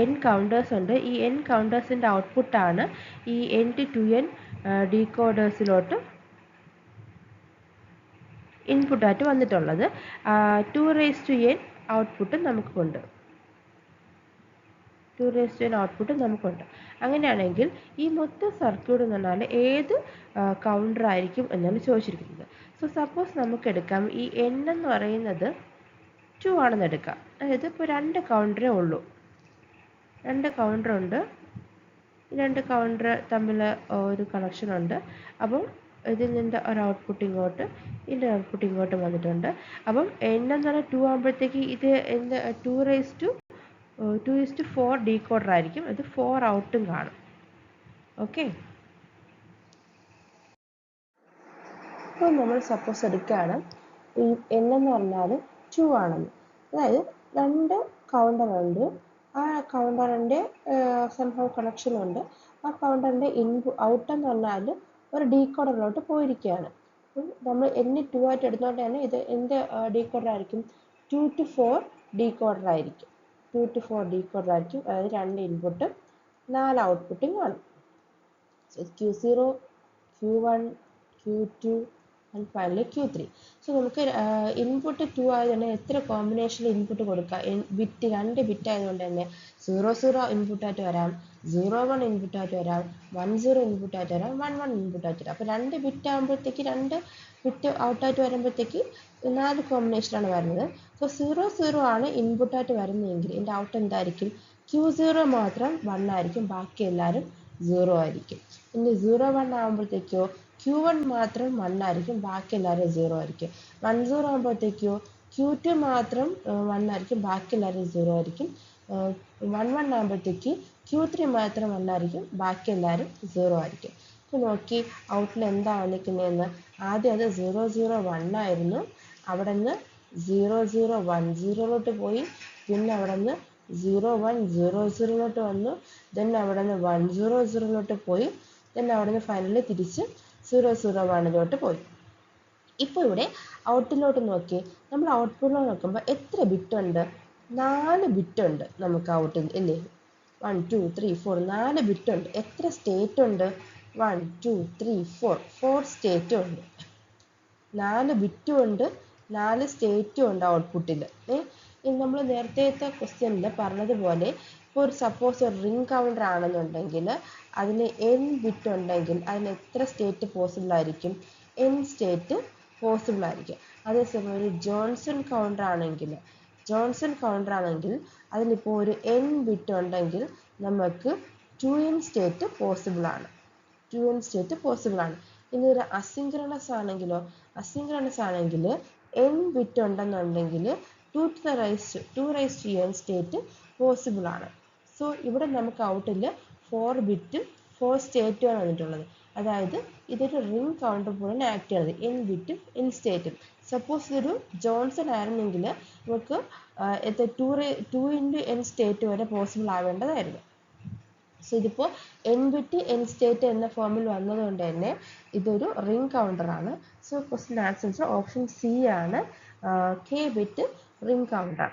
n കൗണ്ടേഴ്സ് ഉണ്ട്. ഈ n കൗണ്ടേഴ്സിൻ്റെ ഔട്ട്പുട്ടാണ് ഈ n ഡീകോഡേഴ്സിലോട്ട് ഇൻപുട്ടായിട്ട് വന്നിട്ടുള്ളത്. 2n ഔട്ട്പുട്ട് നമുക്കുണ്ട്. 2n ഔട്ട്പുട്ട് നമുക്കുണ്ട്. അങ്ങനെയാണെങ്കിൽ ഈ മൊത്തം സർക്യൂട്ട് എന്ന് പറഞ്ഞാൽ ഏത് കൗണ്ടർ ആയിരിക്കും എന്നാണ് ചോദിച്ചിരിക്കുന്നത്. സോ സപ്പോസ് നമുക്ക് എടുക്കാം ഈ n എന്ന് പറയുന്നത് 2 ആണെന്ന് എടുക്കാം. അതായത് ഇപ്പോൾ 2 കൗണ്ടറേ ഉള്ളൂ. 2 കൗണ്ടറുണ്ട്. ഈ 2 കൗണ്ടർ തമ്മിൽ ഒരു കണക്ഷൻ ഉണ്ട്. അപ്പം ഇതിൽ നിൻ്റെ ഒരു ഔട്ട്പുട്ട് ഇങ്ങോട്ട്, ഇതിൻ്റെ ഔട്ട്പുട്ട് ഇങ്ങോട്ട് വന്നിട്ടുണ്ട്. അപ്പം n എന്ന് പറഞ്ഞാൽ 2 ആകുമ്പോഴത്തേക്ക് ഇത് എന്ത് 2:4 ഡീകോഡർ ആയിരിക്കും. അത് 4 ഔട്ടും കാണും. ഓക്കെ. ഇപ്പോൾ നമ്മൾ സപ്പോസ് എടുക്കുകയാണ് ഈ n എന്ന് പറഞ്ഞാൽ 2 ആണെന്ന്. അതായത് 2 കൗണ്ടറുണ്ട്. ആ കൗണ്ടറിൻ്റെ സംഭവം കണക്ഷനുണ്ട്. ആ കൗണ്ടറിൻ്റെ ഔട്ട് എന്ന് പറഞ്ഞാൽ ഒരു ഡീകോഡറിലോട്ട് പോയിരിക്കുകയാണ്. നമ്മൾ n 2 ആയിട്ട് എടുത്തുകൊണ്ട് തന്നെ ഇത് എന്ത് ഡീകോഡർ ആയിരിക്കും? 2 to 4 ഡീകോഡർ ആയിരിക്കും. 2 to 4 ഡീകോഡർ ആയിരിക്കും. അതായത് 2 ഇൻപുട്ടും 4 ഔട്ട്പുട്ടും കാണും. Q0, Q1, Q2, and finally Q3. So നമുക്ക് ഇൻപുട്ട് 2 ആയതുകൊണ്ട് എത്ര കോമ്പിനേഷനിൽ ഇൻപുട്ട് കൊടുക്കാം? ബിറ്റ് 2 ബിറ്റ് ആയതുകൊണ്ട് തന്നെ 00 ഇൻപുട്ടായിട്ട് വരാം, 01 ഇൻപുട്ടായിട്ട് വരാം, 10 ഇൻപുട്ടായിട്ട് വരാം, 11 ഇൻപുട്ടായിട്ട് വരാം. അപ്പോൾ 2 ബിറ്റ് ആകുമ്പോഴത്തേക്ക് 2 ബിറ്റ് ഔട്ടായിട്ട് വരുമ്പോഴത്തേക്ക് 4 കോമ്പിനേഷനാണ് വരുന്നത്. സോ 00 ആണ് ഇൻപുട്ടായിട്ട് വരുന്നതെങ്കിൽ ഇതിൻ്റെ ഔട്ട് എന്തായിരിക്കും? Q0 മാത്രം 1 ആയിരിക്കും, ബാക്കി എല്ലാവരും 0 ആയിരിക്കും. ഇനി 01 ആകുമ്പോഴത്തേക്കോ Q1 മാത്രം 1 ആയിരിക്കും, ബാക്കി എല്ലാവരും 0 ആയിരിക്കും. 10 ആകുമ്പോഴത്തേക്കോ Q2 മാത്രം 1 ആയിരിക്കും, ബാക്കി എല്ലാവരും 0 ആയിരിക്കും. 11 ആകുമ്പോഴത്തേക്ക് Q3 മാത്രം 1 ആയിരിക്കും, ബാക്കി എല്ലാവരും 0 ആയിരിക്കും. അപ്പോൾ നോക്കി ഔട്ടിൽ എന്താ വന്നിരിക്കുന്നതെന്ന്. ആദ്യം അത് 001 ആയിരുന്നു, അവിടെ നിന്ന് 0010 പോയി, പിന്നെ അവിടെ നിന്ന് 0100 വന്നു, ദെൻ അവിടെ നിന്ന് 100 പോയി, ദെൻ അവിടെ നിന്ന് ഫൈനലി തിരിച്ച് 001 പോയി. ഇപ്പോൾ ഇവിടെ ഔട്ടിലോട്ട് നോക്കി, നമ്മൾ ഔട്ട്പുട്ടിലോട്ട് നോക്കുമ്പോൾ എത്ര ബിറ്റ് ഉണ്ട്? 4 ബിറ്റ് ഉണ്ട് നമുക്ക് ഔട്ടിൽ, അല്ലേ? 1 2 3 4 4 ബിറ്റ് ഉണ്ട്. എത്ര സ്റ്റേറ്റ് ഉണ്ട്? 1 2 3 4 സ്റ്റേറ്റും ഉണ്ട്. 4 ബിറ്റും ഉണ്ട്, 4 സ്റ്റേറ്റും ഉണ്ട് ഔട്ട്പുട്ടിൽ. നമ്മൾ നേരത്തെ ക്വസ്റ്റ്യനിൽ പറഞ്ഞതുപോലെ, ഇപ്പോൾ ഒരു സപ്പോസ് ഒരു റിംഗ് കൗണ്ടർ ആണെന്നുണ്ടെങ്കിൽ അതിന് n ബിറ്റ് ഉണ്ടെങ്കിൽ അതിന് എത്ര സ്റ്റേറ്റ് പോസിബിൾ ആയിരിക്കും? n സ്റ്റേറ്റ് പോസിബിൾ ആയിരിക്കും. അതേസമയം ഒരു ജോൺസൺ കൗണ്ടർ ആണെങ്കിൽ അതിനിപ്പോൾ ഒരു n ബിറ്റ് ഉണ്ടെങ്കിൽ നമുക്ക് 2n സ്റ്റേറ്റ് പോസിബിൾ ആണ്. ഇനി ഒരു അസിൻക്രണസ് ആണെങ്കിൽ n ബിറ്റ് ഉണ്ടെന്നുണ്ടെങ്കിൽ 2n സ്റ്റേറ്റ് പോസിബിൾ ആണ്. സോ ഇവിടെ നമുക്ക് ഔട്ടിൽ 4 ബിറ്റ് 4 സ്റ്റേറ്റുമാണ് വന്നിട്ടുള്ളത്. അതായത് ഇതൊരു റിംഗ് കൗണ്ടർ പോലെയാണ് ആക്ട് ചെയ്യുന്നത്, n ബിറ്റും n സ്റ്റേറ്റും. സപ്പോസ് ഇതൊരു ജോൺസൺ ആയിരുന്നെങ്കിൽ നമുക്ക് 2 × n സ്റ്റേറ്റ് വരെ പോസിബിൾ ആവേണ്ടതായിരുന്നു. സോ ഇതിപ്പോൾ n ബിറ്റ് n സ്റ്റേറ്റ് എന്ന ഫോമിൽ വന്നതുകൊണ്ട് തന്നെ ഇതൊരു റിംഗ് കൗണ്ടറാണ്. So question answer option C ആണ്, k bit ring counter.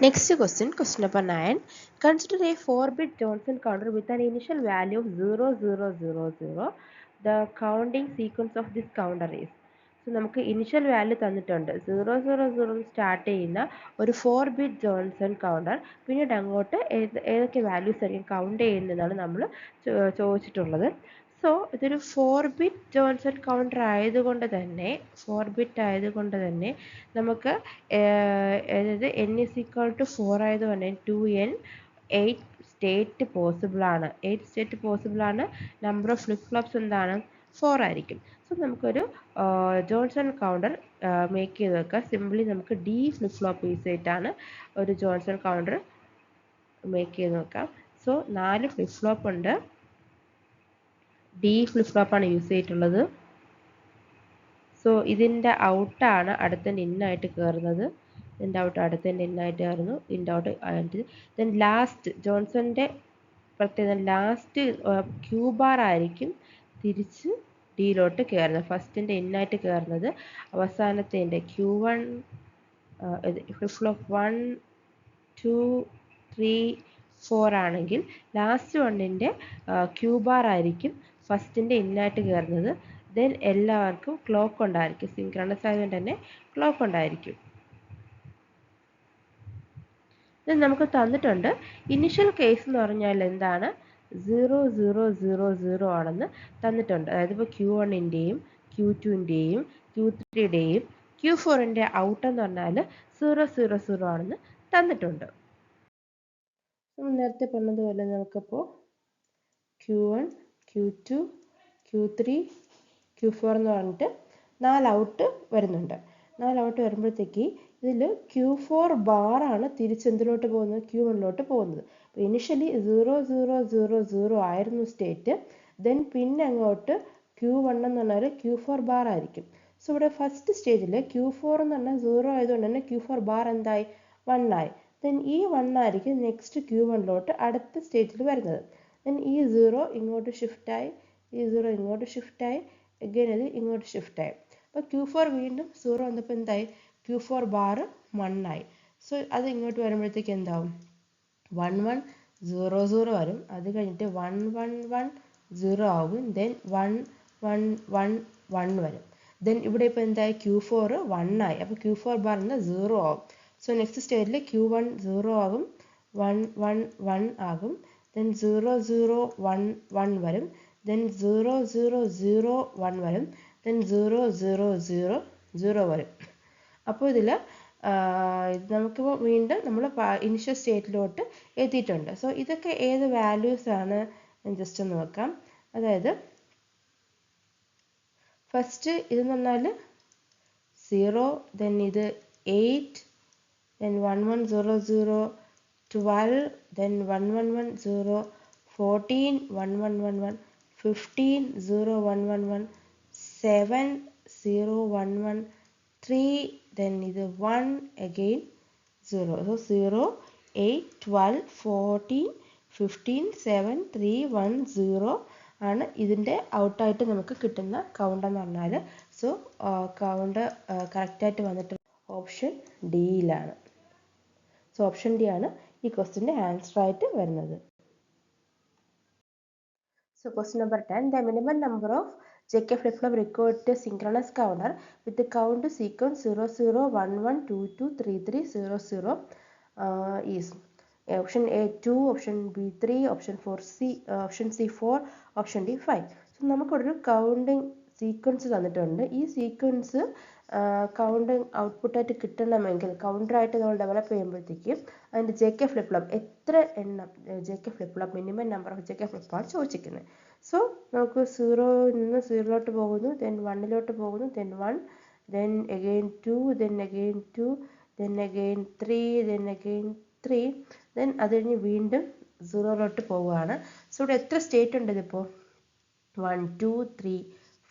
Next question number 9. Consider a 4-bit Johnson counter with an initial value of 0000. The counting sequence of this counter is. So നമുക്ക് initial value തന്നിട്ടുണ്ട്, 000 start ചെയ്യുന്ന ഒരു 4-bit Johnson counter. പിന്നീട് അങ്ങോട്ട് ഏതൊക്കെ values ആയിരിക്കും count ചെയ്യുന്നതാണ് നമ്മൾ ചോദിച്ചിട്ടുള്ളത്. സോ ഇതൊരു 4-bit ജോൺസൺ കൗണ്ടർ ആയതുകൊണ്ട് തന്നെ നമുക്ക് അതായത് n is equal to 4 ആയതുകൊണ്ട് 2n 8 സ്റ്റേറ്റ് പോസിബിൾ ആണ്. നമ്പർ ഓഫ് ഫ്ലിപ്പ് ഫ്ലോപ്സ് എന്താണ്? 4 ആയിരിക്കും. സോ നമുക്കൊരു ജോൺസൺ കൗണ്ടർ മേക്ക് ചെയ്ത് വെക്കാം. സിംപ്ലി നമുക്ക് D ഫ്ലിപ്പ് ഫ്ലോപ്പ് യൂസ് ചെയ്തിട്ടാണ് ഒരു ജോൺസൺ കൗണ്ടർ മേക്ക് ചെയ്ത് വെക്കാം. സോ 4 ഫ്ലിപ്പ് ഫ്ലോപ്പ് ഉണ്ട്, D ഫ്ലിപ്പ് ഫ്ലോപ്പാണ് യൂസ് ചെയ്തിട്ടുള്ളത്. സോ ഇതിൻ്റെ ഔട്ടാണ് അടുത്തതിൻ്റെ ഇന്നായിട്ട് കയറുന്നത്. ഇതിൻ്റെ ഔട്ട് അടുത്തതിൻ്റെ ഇന്നായിട്ട് കയറുന്നു, ഇതിൻ്റെ ഔട്ട് ആയിട്ട്. ദെൻ ലാസ്റ്റ് ജോൺസൻ്റെ പ്രത്യേകത, ലാസ്റ്റ് ക്യൂ ബാർ ആയിരിക്കും തിരിച്ച് ഡിയിലോട്ട് കയറുന്നത്. ഫസ്റ്റിൻ്റെ ഇന്നായിട്ട് കയറുന്നത് അവസാനത്തിൻ്റെ Q1 ഫ്ലിപ്പ് ഫ്ലോപ്പ് 1 2 3 4 ആണെങ്കിൽ ലാസ്റ്റ് വണ്ണിൻ്റെ ക്യൂ ബാർ ആയിരിക്കും ഫസ്റ്റിൻ്റെ ഇന്നായിട്ട് കയറുന്നത്. ദെൻ എല്ലാവർക്കും ക്ലോക്ക് ഉണ്ടായിരിക്കും, സിൻക്രണസ് ആയതുകൊണ്ട് തന്നെ ക്ലോക്ക് ഉണ്ടായിരിക്കും. ഇത് നമുക്ക് തന്നിട്ടുണ്ട്. ഇനിഷ്യൽ കേസ് എന്ന് പറഞ്ഞാൽ എന്താണ്? 0000 ആണെന്ന് തന്നിട്ടുണ്ട്. അതായത് ഇപ്പോൾ Q1ൻ്റെയും Q2ൻ്റെയും Q3യുടെയും Q4ൻ്റെ ഔട്ട് എന്ന് പറഞ്ഞാൽ 000 ആണെന്ന് തന്നിട്ടുണ്ട്. നേരത്തെ പറഞ്ഞതുപോലെ നമുക്കപ്പോൾ Q1 Q2 Q3 Q4 എന്ന് പറഞ്ഞിട്ട് 4 ഔട്ട് വരുന്നുണ്ട്. 4 ഔട്ട് വരുമ്പോഴത്തേക്ക് ഇതിൽ Q4 ബാറാണ് തിരിച്ചെന്തിലോട്ട് പോകുന്നത്? Q1ലോട്ട് പോകുന്നത്. അപ്പോൾ ഇനിഷ്യലി 0000 ആയിരുന്നു സ്റ്റേറ്റ്. ദെൻ പിന്നെ അങ്ങോട്ട് Q1 എന്ന് പറഞ്ഞാൽ Q4 ബാർ ആയിരിക്കും. സോ ഇവിടെ ഫസ്റ്റ് സ്റ്റേജിൽ Q4 എന്ന് പറഞ്ഞാൽ 0 ആയതുകൊണ്ട് തന്നെ Q4 ബാർ എന്തായി? 1 ആയി. ദെൻ ഈ 1 ആയിരിക്കും നെക്സ്റ്റ് Q1ലോട്ട് അടുത്ത സ്റ്റേജിൽ വരുന്നത്. ദെൻ ഈ 0 ഇങ്ങോട്ട് ഷിഫ്റ്റായി, ഈ 0 ഇങ്ങോട്ട് ഷിഫ്റ്റായി, അഗൈൻ അത് ഇങ്ങോട്ട് ഷിഫ്റ്റായി. അപ്പോൾ Q4 വീണ്ടും 0 വന്നപ്പോൾ എന്തായി? Q4 ബാർ 1 ആയി. സോ അത് ഇങ്ങോട്ട് വരുമ്പോഴത്തേക്ക് എന്താവും? 1100 വരും. അത് കഴിഞ്ഞിട്ട് 111 0 ആകും. ദെൻ 1 1 1 1 വരും. ദെൻ ഇവിടെ ഇപ്പോൾ എന്തായി Q4 1 ആയി. അപ്പോൾ Q4 ബാർ എന്ന് 0 ആകും. സോ നെക്സ്റ്റ് സ്റ്റേറ്റിൽ Q1 0 ആകും, 1 1 1 ആകും. ദെൻ 0 0 1 1 വരും. ദെൻ 0 0 0 1 വരും. ദെൻ 0 0 0 0 വരും. അപ്പോൾ ഇതിൽ നമുക്കിപ്പോൾ വീണ്ടും നമ്മൾ ഇനിഷ്യൽ സ്റ്റേറ്റിലോട്ട് എത്തിയിട്ടുണ്ട്. സോ ഇതൊക്കെ ഏത് വാല്യൂസ് ആണ് ജസ്റ്റ് ഒന്ന് നോക്കാം. അതായത് ഫസ്റ്റ് ഇതെന്ന് പറഞ്ഞാൽ 0, ദെൻ ഇത് 8, then 1 1 0 0, 12, then 1 1 1 0, 14 1 1 1 1, 15 0 1 1 1, 7 0 1 1, 3, then ഇത് 1 again 0. So 0 8 12 14 15 7 3 1 0 ആണ് ഇതിൻ്റെ ഔട്ടായിട്ട് നമുക്ക് കിട്ടുന്ന കൗണ്ട് എന്ന് പറഞ്ഞാൽ. സോ കൗണ്ട് കറക്റ്റായിട്ട് വന്നിട്ട് ഓപ്ഷൻ ഡിയിലാണ്. സോ ഓപ്ഷൻ ഡി ആണ് ഈ ക്വസ്റ്റിൻ്റെ ആൻസർ ആയിട്ട് വരുന്നത്. So question number 10, the minimum number of JK flip-flop required to synchronous counter with the count sequence 0 0 1 1 2 2 3 3 0 0 is option A 2, option B 3, option 4 C, option C 4, option D 5. So നമുക്കൊരു counting sequence തന്നിട്ടുണ്ട്. ഈ sequence counting ഔട്ട്പുട്ടായിട്ട് കിട്ടണമെങ്കിൽ കൗണ്ടറായിട്ട് നമ്മൾ develop ചെയ്യുമ്പോഴത്തേക്കും അതിൻ്റെ JK flip എത്ര എണ്ണം JK flip minimum number of JK ഫ്ലിപ്പാണ് ചോദിച്ചിരിക്കുന്നത്. സോ നമുക്ക് 0ൽ നിന്ന് 0ലോട്ട് പോകുന്നു, ദെൻ 1ലോട്ട് പോകുന്നു, then 1, then again 2, then again 2, then again 3, then again 3, then അത് കഴിഞ്ഞ് വീണ്ടും 0ലോട്ട് പോവുകയാണ്. സോ ഇവിടെ എത്ര സ്റ്റേറ്റ് ഉണ്ട് ഇതിപ്പോൾ? 1 2 3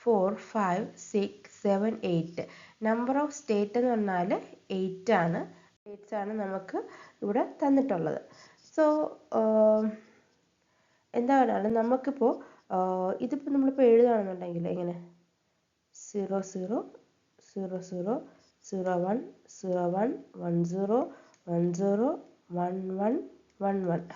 4 5 6 7 8. നമ്പർ ഓഫ് സ്റ്റേറ്റ് എന്ന് പറഞ്ഞാൽ 8 ആണ്. സ്റ്റേറ്റ്സ് ആണ് നമുക്ക് ഇവിടെ തന്നിട്ടുള്ളത്. സോ എന്താ പറയുക, നമുക്കിപ്പോൾ ഇതിപ്പോൾ നമ്മളിപ്പോൾ എഴുതുകയാണെന്നുണ്ടെങ്കിൽ എങ്ങനെ 0 0 0 0 0 1 0 1 1 0 1 0 1 1 1 1.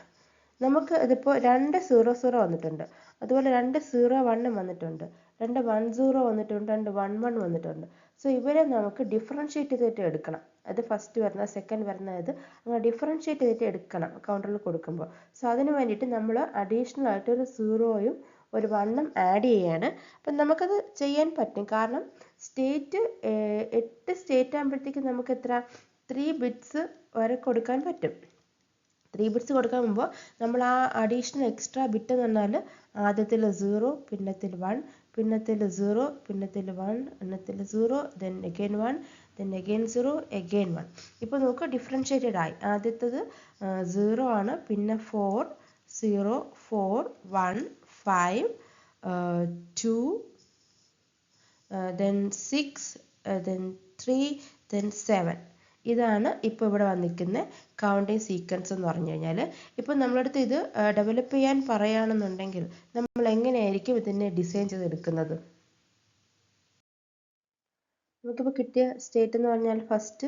നമുക്ക് ഇതിപ്പോൾ 2 0 0 വന്നിട്ടുണ്ട്, അതുപോലെ 2 0 1 വന്നിട്ടുണ്ട്, 2 1 0 വന്നിട്ടുണ്ട്, 2 1 1 വന്നിട്ടുണ്ട്. സോ ഇവരെ നമുക്ക് ഡിഫറൻഷ്യേറ്റ് ചെയ്തിട്ട് എടുക്കണം. അത് ഫസ്റ്റ് വരുന്നത് സെക്കൻഡ് വരുന്നത് അങ്ങനെ ഡിഫറൻഷ്യേറ്റ് ചെയ്തിട്ട് എടുക്കണം കൗണ്ടറിൽ കൊടുക്കുമ്പോൾ. സോ അതിന് വേണ്ടിയിട്ട് നമ്മൾ അഡീഷണൽ ആയിട്ട് ഒരു 0യും ഒരു 1ഉം ആഡ് ചെയ്യാണ്. അപ്പം നമുക്കത് ചെയ്യാൻ പറ്റും, കാരണം സ്റ്റേറ്റ് 8 സ്റ്റേറ്റ് ആകുമ്പോഴത്തേക്കും നമുക്ക് എത്ര 3 ബിറ്റ്സ് വരെ കൊടുക്കാൻ പറ്റും. 3 ബിറ്റ്സ് കൊടുക്കാൻ മുമ്പ് നമ്മൾ ആ അഡീഷണൽ എക്സ്ട്രാ ബിറ്റ് എന്ന് പറഞ്ഞാൽ ആദ്യത്തിൽ 0, പിന്നത്തിൽ 1, പിന്നത്തിൽ 0, പിന്നത്തിൽ 1, പിന്നത്തിൽ 0, then again 1, then again 0, again 1. ഇപ്പോൾ നമുക്ക് ഡിഫറൻഷ്യേറ്റഡ് ആയി. ആദ്യത്തത് 0 ആണ്, പിന്നെ 4 0 4 1 5 2, ദെൻ 6, ദെൻ 3, ദെൻ 7. ഇതാണ് ഇപ്പോൾ ഇവിടെ വന്നിരിക്കുന്ന കൗണ്ടിങ് സീക്വൻസ് എന്ന് പറഞ്ഞു കഴിഞ്ഞാൽ. ഇപ്പോൾ നമ്മളടുത്ത് ഇത് ഡെവലപ്പ് ചെയ്യാൻ പറയുകയാണെന്നുണ്ടെങ്കിൽ നമ്മൾ എങ്ങനെയായിരിക്കും ഇതിനെ ഡിസൈൻ ചെയ്തെടുക്കുന്നത്? നമുക്കിപ്പോൾ കിട്ടിയ സ്റ്റേറ്റ് എന്ന് പറഞ്ഞാൽ first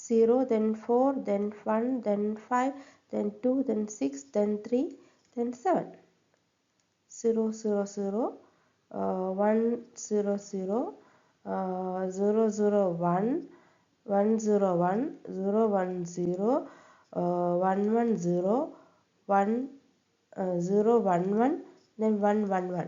0, then 4, then 1, then 5, then 2, then 6, then 3, then 7. 0 0 0 1 0 0 0 0 1 1 0 1 0 1 0 1 1 0 1 0 1 1 then 1 1 1.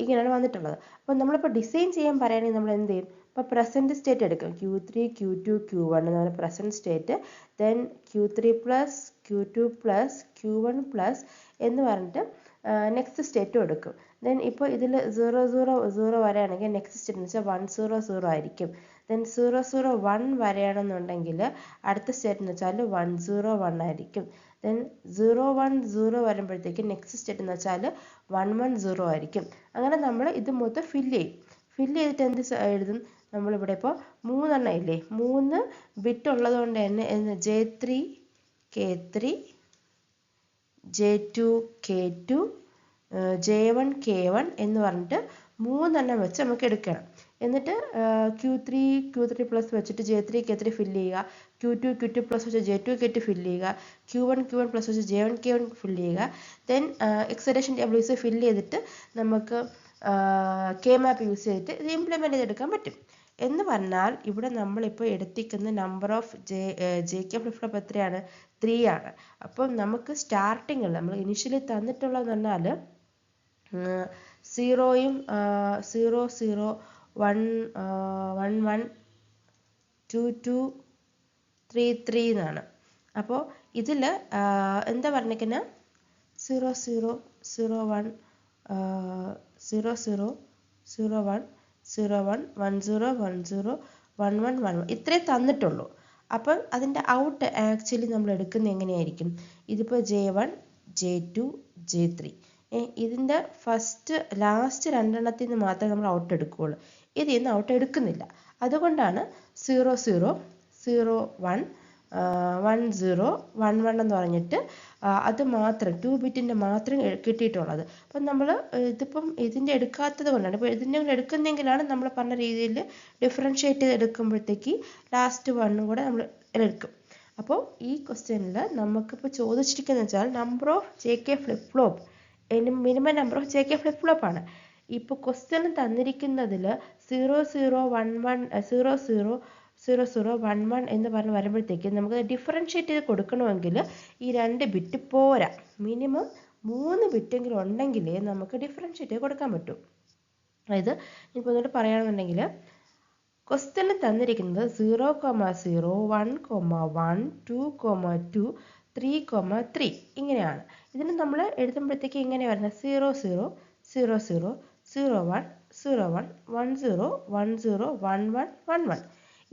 ഇങ്ങനെയാണ് വന്നിട്ടുള്ളത്. അപ്പോൾ നമ്മളിപ്പോൾ ഡിസൈൻ ചെയ്യാൻ പറയുകയാണെങ്കിൽ നമ്മൾ എന്ത് ചെയ്യും? ഇപ്പോൾ പ്രസൻറ്റ് സ്റ്റേറ്റ് എടുക്കും, Q3 Q2 Q1 എന്നാണ് present state. Then Q3 plus Q2 plus Q1 plus എന്ന് പറഞ്ഞിട്ട് നെക്സ്റ്റ് സ്റ്റേറ്റും എടുക്കും. ദെൻ ഇപ്പോൾ ഇതിൽ 0 0 0 വരെയാണെങ്കിൽ നെക്സ്റ്റ് സ്റ്റേറ്റ് എന്ന് വെച്ചാൽ 1 0 0 ആയിരിക്കും. ദെൻ 0 0 1 വരെയാണെന്നുണ്ടെങ്കിൽ അടുത്ത സ്റ്റേറ്റ് എന്ന് വെച്ചാൽ 1 0 1 ആയിരിക്കും. ദെൻ 0 1 0 വരുമ്പോഴത്തേക്ക് നെക്സ്റ്റ് സ്റ്റേറ്റ് എന്ന് വെച്ചാൽ 1 1 0 ആയിരിക്കും. അങ്ങനെ നമ്മൾ ഇത് മൊത്തം ഫില്ല് ചെയ്തിട്ട് എന്ത് എഴുതും? നമ്മളിവിടെ ഇപ്പോൾ 3 എണ്ണം ഇല്ലേ, 3 ബിറ്റ് ഉള്ളത് കൊണ്ട് തന്നെ J3 K3 J2 K2 J1 K1 എന്ന് പറഞ്ഞിട്ട് 3 എണ്ണം വെച്ച് നമുക്ക് എടുക്കണം. എന്നിട്ട് Q3 പ്ലസ് വെച്ചിട്ട് J3 K3 ഫില്ല് ചെയ്യുക. Q2 Q2 പ്ലസ് വെച്ച് J2 K2 ഫില്ല് ചെയ്യുക, Q1 Q1 പ്ലസ് വെച്ച് J1 K1 ഫില്ല് ചെയ്യുക. ദെൻ എക്സലേഷൻ ടേബിൾസ് ഫില്ല് ചെയ്തിട്ട് നമുക്ക് കെ മാപ്പ് യൂസ് ചെയ്തിട്ട് ഇത് ഇംപ്ലിമെൻറ്റ് ചെയ്തെടുക്കാൻ പറ്റും. എന്ന് പറഞ്ഞാൽ ഇവിടെ നമ്മളിപ്പോൾ എടുത്തിരിക്കുന്ന number of JK flip flop എത്രയാണ്? 3 ആണ്. അപ്പം നമുക്ക് സ്റ്റാർട്ടിങ്ങിൽ നമ്മൾ ഇനിഷ്യലി തന്നിട്ടുള്ളതെന്ന് പറഞ്ഞാൽ 0യും 0 0 1 1 1 2 2 3 3 എന്നാണ്. അപ്പോൾ ഇതിൽ എന്താ പറഞ്ഞിരിക്കുന്നത്? 0 0 0 1 0 0 0 1 0 1 1 0 1 0 1 1 1 1 ഇത്രേ തന്നിട്ടുള്ളൂ. അപ്പം അതിൻ്റെ ഔട്ട് ആക്ച്വലി നമ്മൾ എടുക്കുന്നത് എങ്ങനെയായിരിക്കും? ഇതിപ്പോൾ J1 J2 J3 ഇതിൻ്റെ ലാസ്റ്റ് രണ്ടെണ്ണത്തിൽ നിന്ന് മാത്രമേ നമ്മൾ ഔട്ട് എടുക്കുകയുള്ളൂ. ഇതിൽ നിന്ന് ഔട്ട് എടുക്കുന്നില്ല. അതുകൊണ്ടാണ് 0 0 0 1 1 0 1 1 എന്ന് പറഞ്ഞിട്ട് അത് മാത്രം 2 ബിറ്റിൻ്റെ മാത്രം കിട്ടിയിട്ടുള്ളത്. അപ്പം നമ്മൾ ഇതിൻ്റെ എടുക്കാത്തത് കൊണ്ടാണ്. ഇപ്പോൾ ഇതിൻ്റെ കൂടെ എടുക്കുന്നെങ്കിലാണ് നമ്മൾ പറഞ്ഞ രീതിയിൽ ഡിഫറൻഷ്യേറ്റ് ചെയ്ത് എടുക്കുമ്പോഴത്തേക്ക് ലാസ്റ്റ് 1 കൂടെ നമ്മൾ എടുക്കും. അപ്പോൾ ഈ ക്വസ്റ്റ്യനിൽ നമുക്കിപ്പോൾ ചോദിച്ചിരിക്കുന്നത് വെച്ചാൽ number of JK flip flop, minimum number of JK flip flop ആണ്. ഇപ്പോൾ ക്വസ്റ്റ്യൻ തന്നിരിക്കുന്നതിൽ 0 0 1 1 0 0 0 0 1 1 എന്ന് പറഞ്ഞ് വരുമ്പോഴത്തേക്ക് നമുക്ക് ഡിഫറൻഷ്യേറ്റ് ചെയ്ത് കൊടുക്കണമെങ്കിൽ ഈ 2 ബിറ്റ് പോരാ. മിനിമം 3 ബിറ്റെങ്കിലും ഉണ്ടെങ്കിലേ നമുക്ക് ഡിഫറൻഷ്യേറ്റ് ചെയ്ത് കൊടുക്കാൻ പറ്റും. അതായത് ഇപ്പോൾ ഒന്നുകൂടെ പറയുകയാണെന്നുണ്ടെങ്കിൽ ക്വസ്റ്റ്യനിൽ തന്നിരിക്കുന്നത് 0 0 1 1 2 2 3 3 ഇങ്ങനെയാണ്. ഇതിന് നമ്മൾ എഴുതുമ്പോഴത്തേക്ക് ഇങ്ങനെ വരുന്നത് 0 0 0 0 0 1 0 1 1 0 1 0 1 1 1 1.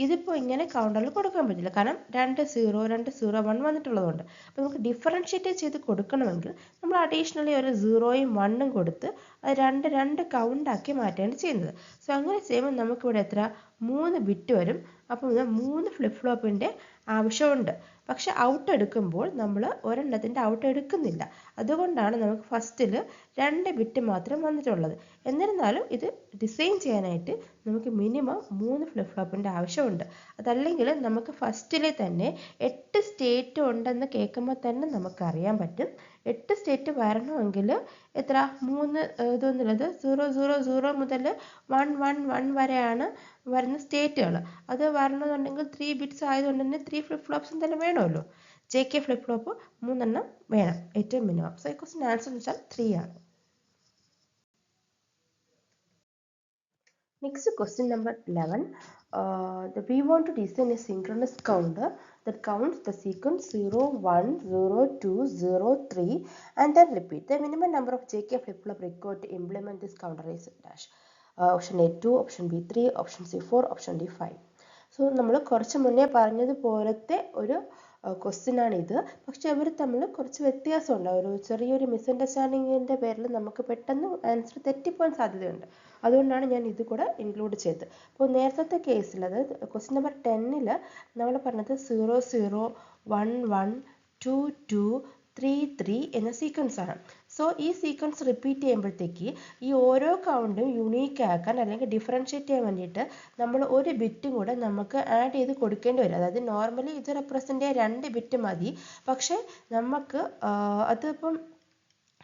ഇതിപ്പോൾ ഇങ്ങനെ കൗണ്ടറിൽ കൊടുക്കാൻ പറ്റില്ല, കാരണം 2 0 2 0 1 വന്നിട്ടുള്ളതുകൊണ്ട്. അപ്പോൾ നമുക്ക് ഡിഫറൻഷ്യേറ്റ് ചെയ്ത് കൊടുക്കണമെങ്കിൽ നമ്മൾ അഡീഷണലി ഒരു 0യും 1ഉം കൊടുത്ത് അത് രണ്ട് കൗണ്ടാക്കി മാറ്റുകയാണ് ചെയ്യുന്നത്. സോ അങ്ങനെ ചെയ്യുമ്പോൾ നമുക്കിവിടെ എത്ര? 3 ബിറ്റ് വരും. അപ്പോൾ ഇത് 3 ഫ്ലിപ്പ് ഫ്ലോപ്പിൻ്റെ ആവശ്യമുണ്ട്. പക്ഷെ ഔട്ട് എടുക്കുമ്പോൾ നമ്മൾ ഒരെണ്ണത്തിൻ്റെ ഔട്ട് എടുക്കുന്നില്ല. അതുകൊണ്ടാണ് നമുക്ക് ഫസ്റ്റിൽ 2 ബിറ്റ് മാത്രം വന്നിട്ടുള്ളത്. എന്നിരുന്നാലും ഇത് ഡിസൈൻ ചെയ്യാനായിട്ട് നമുക്ക് മിനിമം 3 ഫ്ലിപ്പ് ഫ്ലോപ്പിൻ്റെ ആവശ്യമുണ്ട്. അതല്ലെങ്കിൽ നമുക്ക് ഫസ്റ്റിൽ തന്നെ 8 സ്റ്റേറ്റ് ഉണ്ടെന്ന് കേൾക്കുമ്പോൾ തന്നെ നമുക്കറിയാൻ പറ്റും 8 സ്റ്റേറ്റ് വരണമെങ്കിൽ എത്ര? 3 ഇതൊന്നുമില്ലത് 0 0 0 മുതൽ 1 1 1 വരെയാണ് വരുന്ന സ്റ്റേറ്റുകൾ. അത് വരണമെന്നുണ്ടെങ്കിൽ 3 ബിറ്റ്സ് ആയതുകൊണ്ട് തന്നെ 3 ഫ്ലിപ്പ് ഫ്ലോപ്സ് എന്തായാലും വേണമല്ലോ. JK ഫ്ലിപ്പ് ഫ്ലോപ്പ് 3 എണ്ണം വേണം ഏറ്റവും മിനിമം. സോ ഈ ക്വസ്റ്റ്യൻ ആൻസർ എന്ന് വെച്ചാൽ 3 ആണ്. Next question number 11. We want to design a synchronous counter that counts the sequence 0 1 0 2 0 3 and then repeat. The minimum number of JK flip flop required to implement this counter is dash. Option A 2, option B 3, option C 4, option D 5. So നമ്മൾ കുറച്ച് മുന്നേ പറഞ്ഞതുപോലത്തെ ഒരു question ആണിത്. പക്ഷെ അവർ തമ്മിൽ കുറച്ച് വ്യത്യാസമുണ്ട്. ഒരു ചെറിയൊരു മിസ്അണ്ടർസ്റ്റാൻഡിങ്ങിൻ്റെ പേരിൽ നമുക്ക് പെട്ടെന്ന് ആൻസർ തെറ്റിപ്പോകാൻ സാധ്യതയുണ്ട്. അതുകൊണ്ടാണ് ഞാൻ ഇത് കൂടെ ഇൻക്ലൂഡ് ചെയ്തത്. അപ്പോൾ നേരത്തെ കേസിൽ, അതായത് ക്വസ്റ്റ്യൻ നമ്പർ 10ൽ നമ്മൾ പറഞ്ഞത് 0 0 1 1 2 2 3 3 എന്ന സീക്വൻസ് ആണ്. സോ ഈ സീക്വൻസ് റിപ്പീറ്റ് ചെയ്യുമ്പോഴത്തേക്ക് ഈ ഓരോ കൗണ്ടും യുണീക്ക് ആക്കാൻ അല്ലെങ്കിൽ ഡിഫറൻഷ്യേറ്റ് ചെയ്യാൻ വേണ്ടിയിട്ട് നമ്മൾ ഒരു ബിറ്റും കൂടെ നമുക്ക് ആഡ് ചെയ്ത് കൊടുക്കേണ്ടി വരും. അതായത് നോർമലി ഇത് റെപ്രസെൻ്റ് ചെയ്യാൻ 2 ബിറ്റ് മതി. പക്ഷേ നമുക്ക് അതിപ്പം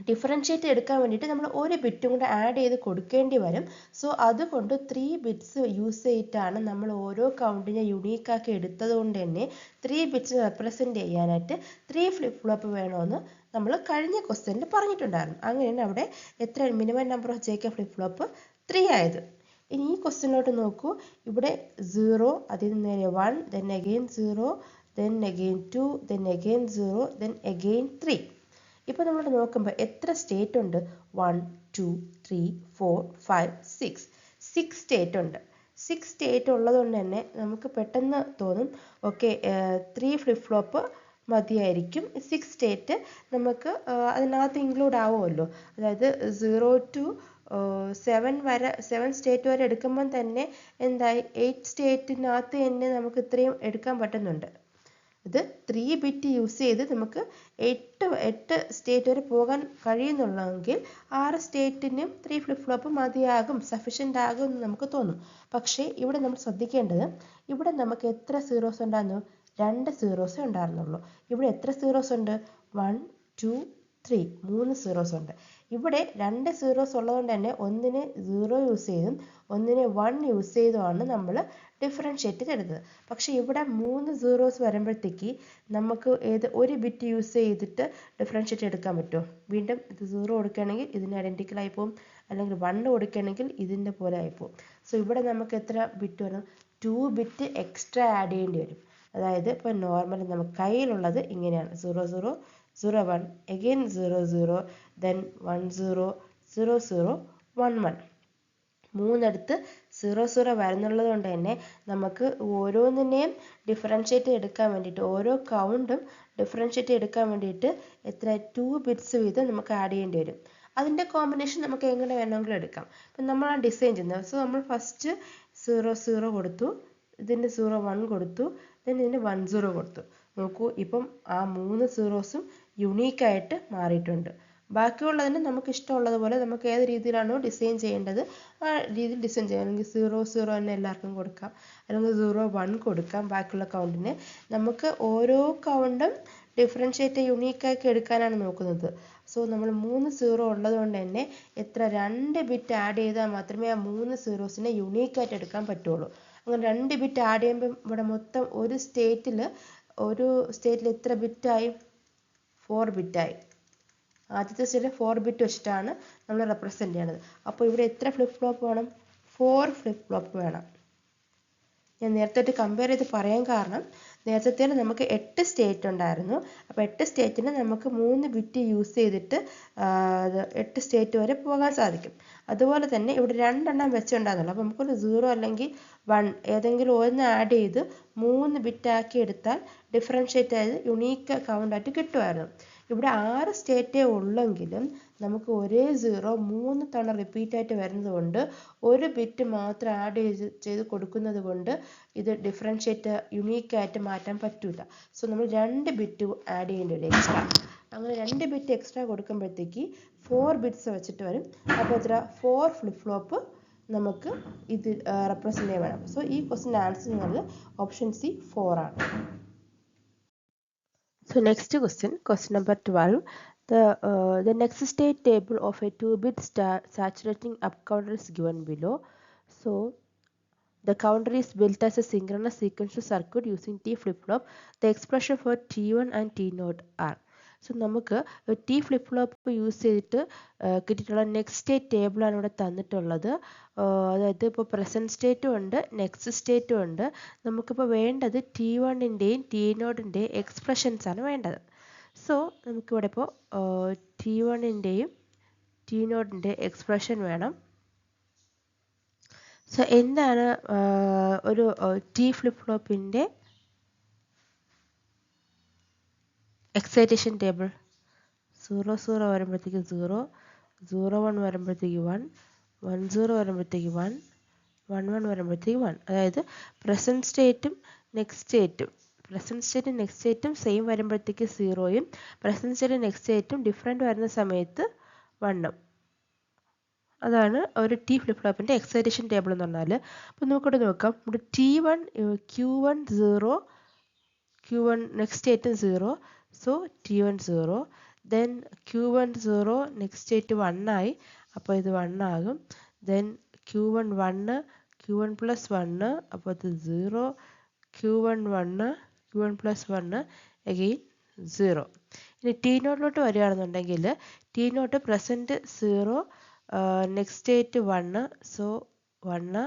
ഡിഫറൻഷ്യേറ്റ് എടുക്കാൻ വേണ്ടിയിട്ട് നമ്മൾ ഒരു ബിറ്റും കൂടെ ആഡ് ചെയ്ത് കൊടുക്കേണ്ടി വരും. സോ അതുകൊണ്ട് 3 ബിറ്റ്സ് യൂസ് ചെയ്തിട്ടാണ് നമ്മൾ ഓരോ കൗണ്ടിനെ യുണീക്കാക്കി എടുത്തത് കൊണ്ട് തന്നെ 3 ബിറ്റ്സ് റെപ്രസെൻ്റ് ചെയ്യാനായിട്ട് 3 ഫ്ലിപ്പ് ഫ്ലോപ്പ് വേണമെന്ന് നമ്മൾ കഴിഞ്ഞ ക്വസ്റ്റ്യനിൽ പറഞ്ഞിട്ടുണ്ടായിരുന്നു. അങ്ങനെയാണ് അവിടെ എത്ര minimum number of JK flip flop 3 ആയത്. ഇനി ഈ ക്വസ്റ്റ്യനിലോട്ട് നോക്കൂ. ഇവിടെ 0, അതിൽ നിന്ന് 1, then again 0, then again 2, then again 0, then again 3. ഇപ്പോൾ നമ്മൾ നോക്കുമ്പോൾ എത്ര സ്റ്റേറ്റ് ഉണ്ട്? 1 2 3 4 5 6 സ്റ്റേറ്റ് ഉണ്ട്. 6 സ്റ്റേറ്റ് ഉള്ളതുകൊണ്ട് തന്നെ നമുക്ക് പെട്ടെന്ന് തോന്നും ഓക്കെ 3 ഫ്ലിപ്പ് ഫ്ലോപ്പ് മതിയായിരിക്കും. 6 സ്റ്റേറ്റ് നമുക്ക് അതിനകത്ത് ഇൻക്ലൂഡ് ആവുമല്ലോ. അതായത് 0 to 7 സ്റ്റേറ്റ് വരെ എടുക്കുമ്പം തന്നെ എന്തായി 8 സ്റ്റേറ്റിനകത്ത് തന്നെ നമുക്ക് ഇത്രയും എടുക്കാൻ പറ്റുന്നുണ്ട്. ഇത് 3 ബിറ്റ് യൂസ് ചെയ്ത് നമുക്ക് 8 സ്റ്റേറ്റ് വരെ പോകാൻ കഴിയുന്നുള്ളെങ്കിൽ 6 സ്റ്റേറ്റിനും 3 ഫ്ലിപ്പ് ഫ്ലോപ്പ് മതിയാകും, സഫീഷ്യൻ്റ് ആകും എന്ന് നമുക്ക് തോന്നും. പക്ഷേ ഇവിടെ നമ്മൾ ശ്രദ്ധിക്കേണ്ടത്, ഇവിടെ നമുക്ക് എത്ര സീറോസ് ഉണ്ടായിരുന്നു? 2 സീറോസേ ഉണ്ടായിരുന്നുള്ളൂ. ഇവിടെ എത്ര സീറോസ് ഉണ്ട്? 1 2 3 3 സീറോസ് ഉണ്ട്. ഇവിടെ 2 സീറോസ് ഉള്ളതുകൊണ്ട് തന്നെ ഒന്നിന് 0 യൂസ് ചെയ്തും ഒന്നിന് 1 യൂസ് ചെയ്തുമാണ് നമ്മൾ ഡിഫറൻഷ്യേറ്റ് ചെയ്തത്. പക്ഷേ ഇവിടെ 3 സീറോസ് വരുമ്പോഴത്തേക്ക് നമുക്ക് ഒരു ബിറ്റ് യൂസ് ചെയ്തിട്ട് ഡിഫറൻഷ്യേറ്റ് എടുക്കാൻ പറ്റുമോ? വീണ്ടും ഇത് 0 കൊടുക്കുകയാണെങ്കിൽ ഇതിന് ഐഡൻറ്റിക്കൽ ആയി പോകും, അല്ലെങ്കിൽ 1 കൊടുക്കുകയാണെങ്കിൽ ഇതിൻ്റെ പോലെ ആയിപ്പോവും. സോ ഇവിടെ നമുക്ക് എത്ര ബിറ്റ് വരും? 2 ബിറ്റ് എക്സ്ട്രാ ആഡ് ചെയ്യേണ്ടി വരും. അതായത് ഇപ്പോൾ നോർമലി നമുക്ക് കയ്യിലുള്ളത് ഇങ്ങനെയാണ്: 0 0 0 1 അഗെയിൻ 0 0 ദെൻ 1 0 0 0 1 1. മൂന്നിടത്ത് 0 0 വരുന്നുള്ളത് കൊണ്ട് തന്നെ നമുക്ക് ഓരോന്നിനെയും ഡിഫറൻഷ്യേറ്റ് എടുക്കാൻ വേണ്ടിയിട്ട്, ഓരോ കൗണ്ടും ഡിഫറൻഷ്യേറ്റ് എടുക്കാൻ വേണ്ടിയിട്ട് എത്ര 2 ബിറ്റ്സ് വീതം നമുക്ക് ആഡ് ചെയ്യേണ്ടി വരും. അതിൻ്റെ കോമ്പിനേഷൻ നമുക്ക് എങ്ങനെ വേണമെങ്കിലും എടുക്കാം. ഇപ്പം നമ്മൾ ആ ഡിസൈൻ ചെയ്യുന്നത്, സോ നമ്മൾ ഫസ്റ്റ് 0 0 കൊടുത്തു, ഇതിന് 0 1 കൊടുത്തു, ദെൻ ഇതിന് 1 0 കൊടുത്തു. നോക്കൂ, ഇപ്പം ആ 3 സീറോസും യുണീക്കായിട്ട് മാറിയിട്ടുണ്ട്. ബാക്കിയുള്ളതിന് നമുക്ക് ഇഷ്ടമുള്ളതുപോലെ നമുക്ക് ഏത് രീതിയിലാണോ ഡിസൈൻ ചെയ്യേണ്ടത് ആ രീതിയിൽ ഡിസൈൻ ചെയ്യാം. അല്ലെങ്കിൽ 0 0 തന്നെ എല്ലാവർക്കും കൊടുക്കാം, അല്ലെങ്കിൽ 0 1 കൊടുക്കാം. ബാക്കിയുള്ള കൗണ്ടിന് നമുക്ക് ഓരോ കൗണ്ടും ഡിഫറൻഷ്യേറ്റ് യുണീക്കാക്കി എടുക്കാനാണ് നോക്കുന്നത്. സോ നമ്മൾ 3 സീറോ ഉള്ളത് കൊണ്ട് തന്നെ എത്ര 2 ബിറ്റ് ആഡ് ചെയ്താൽ മാത്രമേ ആ 3 സീറോസിനെ യുണീക്കായിട്ട് എടുക്കാൻ പറ്റുള്ളൂ. അങ്ങനെ 2 ബിറ്റ് ആഡ് ചെയ്യുമ്പം ഇവിടെ മൊത്തം ഒരു സ്റ്റേറ്റിൽ എത്ര ബിറ്റായി? 4 ബിറ്റായി. ആദ്യത്തെ സ്റ്റേറ്റിൽ 4 ബിറ്റ് വെച്ചിട്ടാണ് നമ്മൾ റെപ്രസെൻറ്റ് ചെയ്യണത്. അപ്പോൾ ഇവിടെ എത്ര ഫ്ലിപ്പ് ഫ്ലോപ്പ് വേണം? 4 ഫ്ലിപ്പ് ഫ്ലോപ്പ് വേണം. ഞാൻ നേരത്തെ കമ്പയർ ചെയ്ത് പറയാൻ കാരണം, നേരത്തെ നമുക്ക് 8 സ്റ്റേറ്റ് ഉണ്ടായിരുന്നു. അപ്പോൾ 8 സ്റ്റേറ്റിന് നമുക്ക് 3 ബിറ്റ് യൂസ് ചെയ്തിട്ട് 8 സ്റ്റേറ്റ് വരെ പോകാൻ സാധിക്കും. അതുപോലെ തന്നെ ഇവിടെ 2 എണ്ണം വെച്ചുണ്ടാകുന്നുള്ളൂ. അപ്പോൾ നമുക്കൊരു 0 അല്ലെങ്കിൽ 1 ഏതെങ്കിലും ഒന്ന് ആഡ് ചെയ്ത് 3 ബിറ്റാക്കി എടുത്താൽ ഡിഫറൻഷ്യേറ്റ് ആയത് യുണീക്ക് കൗണ്ടായിട്ട് കിട്ടുമായിരുന്നു. ഇവിടെ 6 സ്റ്റേറ്റേ ഉള്ളെങ്കിലും നമുക്ക് ഒരേ 0 3 തവണ റിപ്പീറ്റായിട്ട് വരുന്നത് കൊണ്ട് ഒരു ബിറ്റ് മാത്രം ആഡ് ചെയ്ത് കൊടുക്കുന്നത് കൊണ്ട് ഇത് ഡിഫറൻഷ്യേറ്റ് യുണീക്കായിട്ട് മാറ്റാൻ പറ്റില്ല. സോ നമ്മൾ 2 ബിറ്റ് ആഡ് ചെയ്യേണ്ടി വരും എക്സ്ട്രാ. അങ്ങനെ 2 ബിറ്റ് എക്സ്ട്രാ കൊടുക്കുമ്പോഴത്തേക്ക് 4 ബിറ്റ്സ് വെച്ചിട്ട് വരും. അപ്പോൾ എത്ര? 4 ഫ്ലിപ്പ് ഫ്ലോപ്പ് നമുക്ക് ഇത് റെപ്രസെൻറ്റ് ചെയ്യാൻ വേണം. സോ ഈ ക്വസ്റ്റിൻ്റെ ആൻസർ എന്നുള്ളത് ഓപ്ഷൻ സി 4 ആണ്. So next question number 12. The next state table of a 2-bit saturating up counter is given below. So the counter is built as a synchronous sequential circuit using T flip-flop. The expression for T1 and T0 are. So നമുക്ക് T flip flop use ചെയ്തിട്ട് കിട്ടിയിട്ടുള്ള next state ടേബിളാണ് ഇവിടെ തന്നിട്ടുള്ളത്. അതായത് ഇപ്പോൾ present സ്റ്റേറ്റും ഉണ്ട്, next സ്റ്റേറ്റും ഉണ്ട്. നമുക്കിപ്പോൾ വേണ്ടത് T1ൻ്റെയും T0ൻ്റെയും എക്സ്പ്രഷൻസ് ആണ് വേണ്ടത്. സോ നമുക്കിവിടെ ഇപ്പോൾ T1ൻ്റെയും T0ൻ്റെയും എക്സ്പ്രഷൻ വേണം. സോ എന്താണ് ഒരു ടി ഫ്ലിപ്പ് ഫ്ലോപ്പിൻ്റെ എക്സൈറ്റേഷൻ ടേബിൾ? 0 0 വരുമ്പോഴത്തേക്ക് 0, 0 1 വരുമ്പോഴത്തേക്ക് 1, 1 0 വരുമ്പോഴത്തേക്ക് 1, 1 1 വരുമ്പോഴത്തേക്ക് 1. അതായത് പ്രസൻറ്റ് സ്റ്റേറ്റും നെക്സ്റ്റ് സ്റ്റേറ്റും സെയിം വരുമ്പോഴത്തേക്ക് 0യും പ്രസൻറ്റ് സ്റ്റേറ്റും നെക്സ്റ്റ് സ്റ്റേറ്റും ഡിഫറെൻറ്റ് വരുന്ന സമയത്ത് 1ഉം. അതാണ് ഒരു ടി ഫ്ലിപ്പ് ഫ്ലോപ്പിൻ്റെ എക്സൈറ്റേഷൻ ടേബിൾ എന്ന് പറഞ്ഞാൽ. അപ്പോൾ നമുക്കിവിടെ നോക്കാം. ഇവിടെ T1 Q1 0, Q1 നെക്സ്റ്റ് സ്റ്റേറ്റും 0, so T1 0. Then Q1 0 next state 1 ആയി, അപ്പോൾ ഇത് 1 ആകും. ദെൻ Q1 1, Q1 പ്ലസ് 1, അപ്പോൾ ഇത് 0, Q1 1, Q1 പ്ലസ് 1 അഗെയിൻ 0. ഇനി T0 വരികയാണെന്നുണ്ടെങ്കിൽ T0 present 0, next state 1, so 1,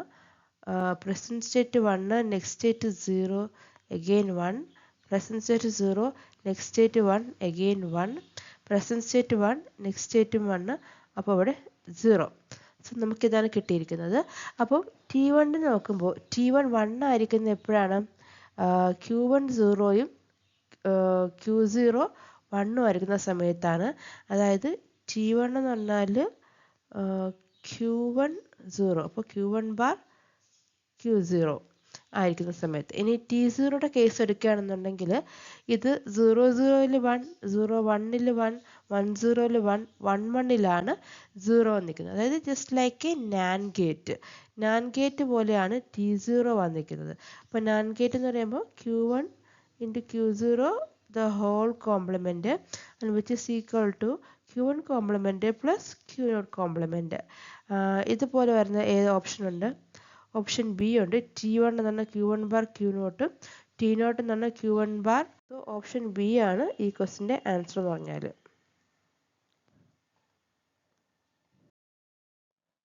present state 1, next state 0 again 1, present state 0, next state 1 again 1, present state 1, next സ്റ്റേറ്റും 1, അപ്പോൾ ഇവിടെ 0. സോ നമുക്കിതാണ് കിട്ടിയിരിക്കുന്നത്. അപ്പോൾ T1 നോക്കുമ്പോൾ T1 1 ആയിരിക്കുന്നത് എപ്പോഴാണ്? Q1 0യും Q0 1ഉം ആയിരിക്കുന്ന സമയത്താണ്. അതായത് T1 എന്ന് പറഞ്ഞാൽ Q1 0, അപ്പോൾ Q1 ബാർ Q0 ആയിരിക്കുന്ന സമയത്ത്. ഇനി T0യുടെ കേസ് എടുക്കുകയാണെന്നുണ്ടെങ്കിൽ ഇത് 0 0ൽ 1, 0 1ൽ 1, 1 0ൽ 1, 1 1ലാണ് 0 വന്നിരിക്കുന്നത്. അതായത് just like A naan gate പോലെയാണ് T0 വന്നിരിക്കുന്നത്. അപ്പോൾ നാൻ ഗേറ്റ് എന്ന് പറയുമ്പോൾ Q1 into Q0 the whole complement and which is equal to Q1 complement plus Q0 complement. ഇതുപോലെ വരുന്ന ഏത് ഓപ്ഷൻ ഉണ്ട്? ഓപ്ഷൻ ബി ഉണ്ട്. T1 എന്ന് പറഞ്ഞാൽ Q1 ബാർ Q0, T0 എന്ന് പറഞ്ഞാൽ Q1 bar. So option B ആണ് ഈ ക്വസ്റ്റിൻ്റെ ആൻസർ എന്ന് പറഞ്ഞാൽ.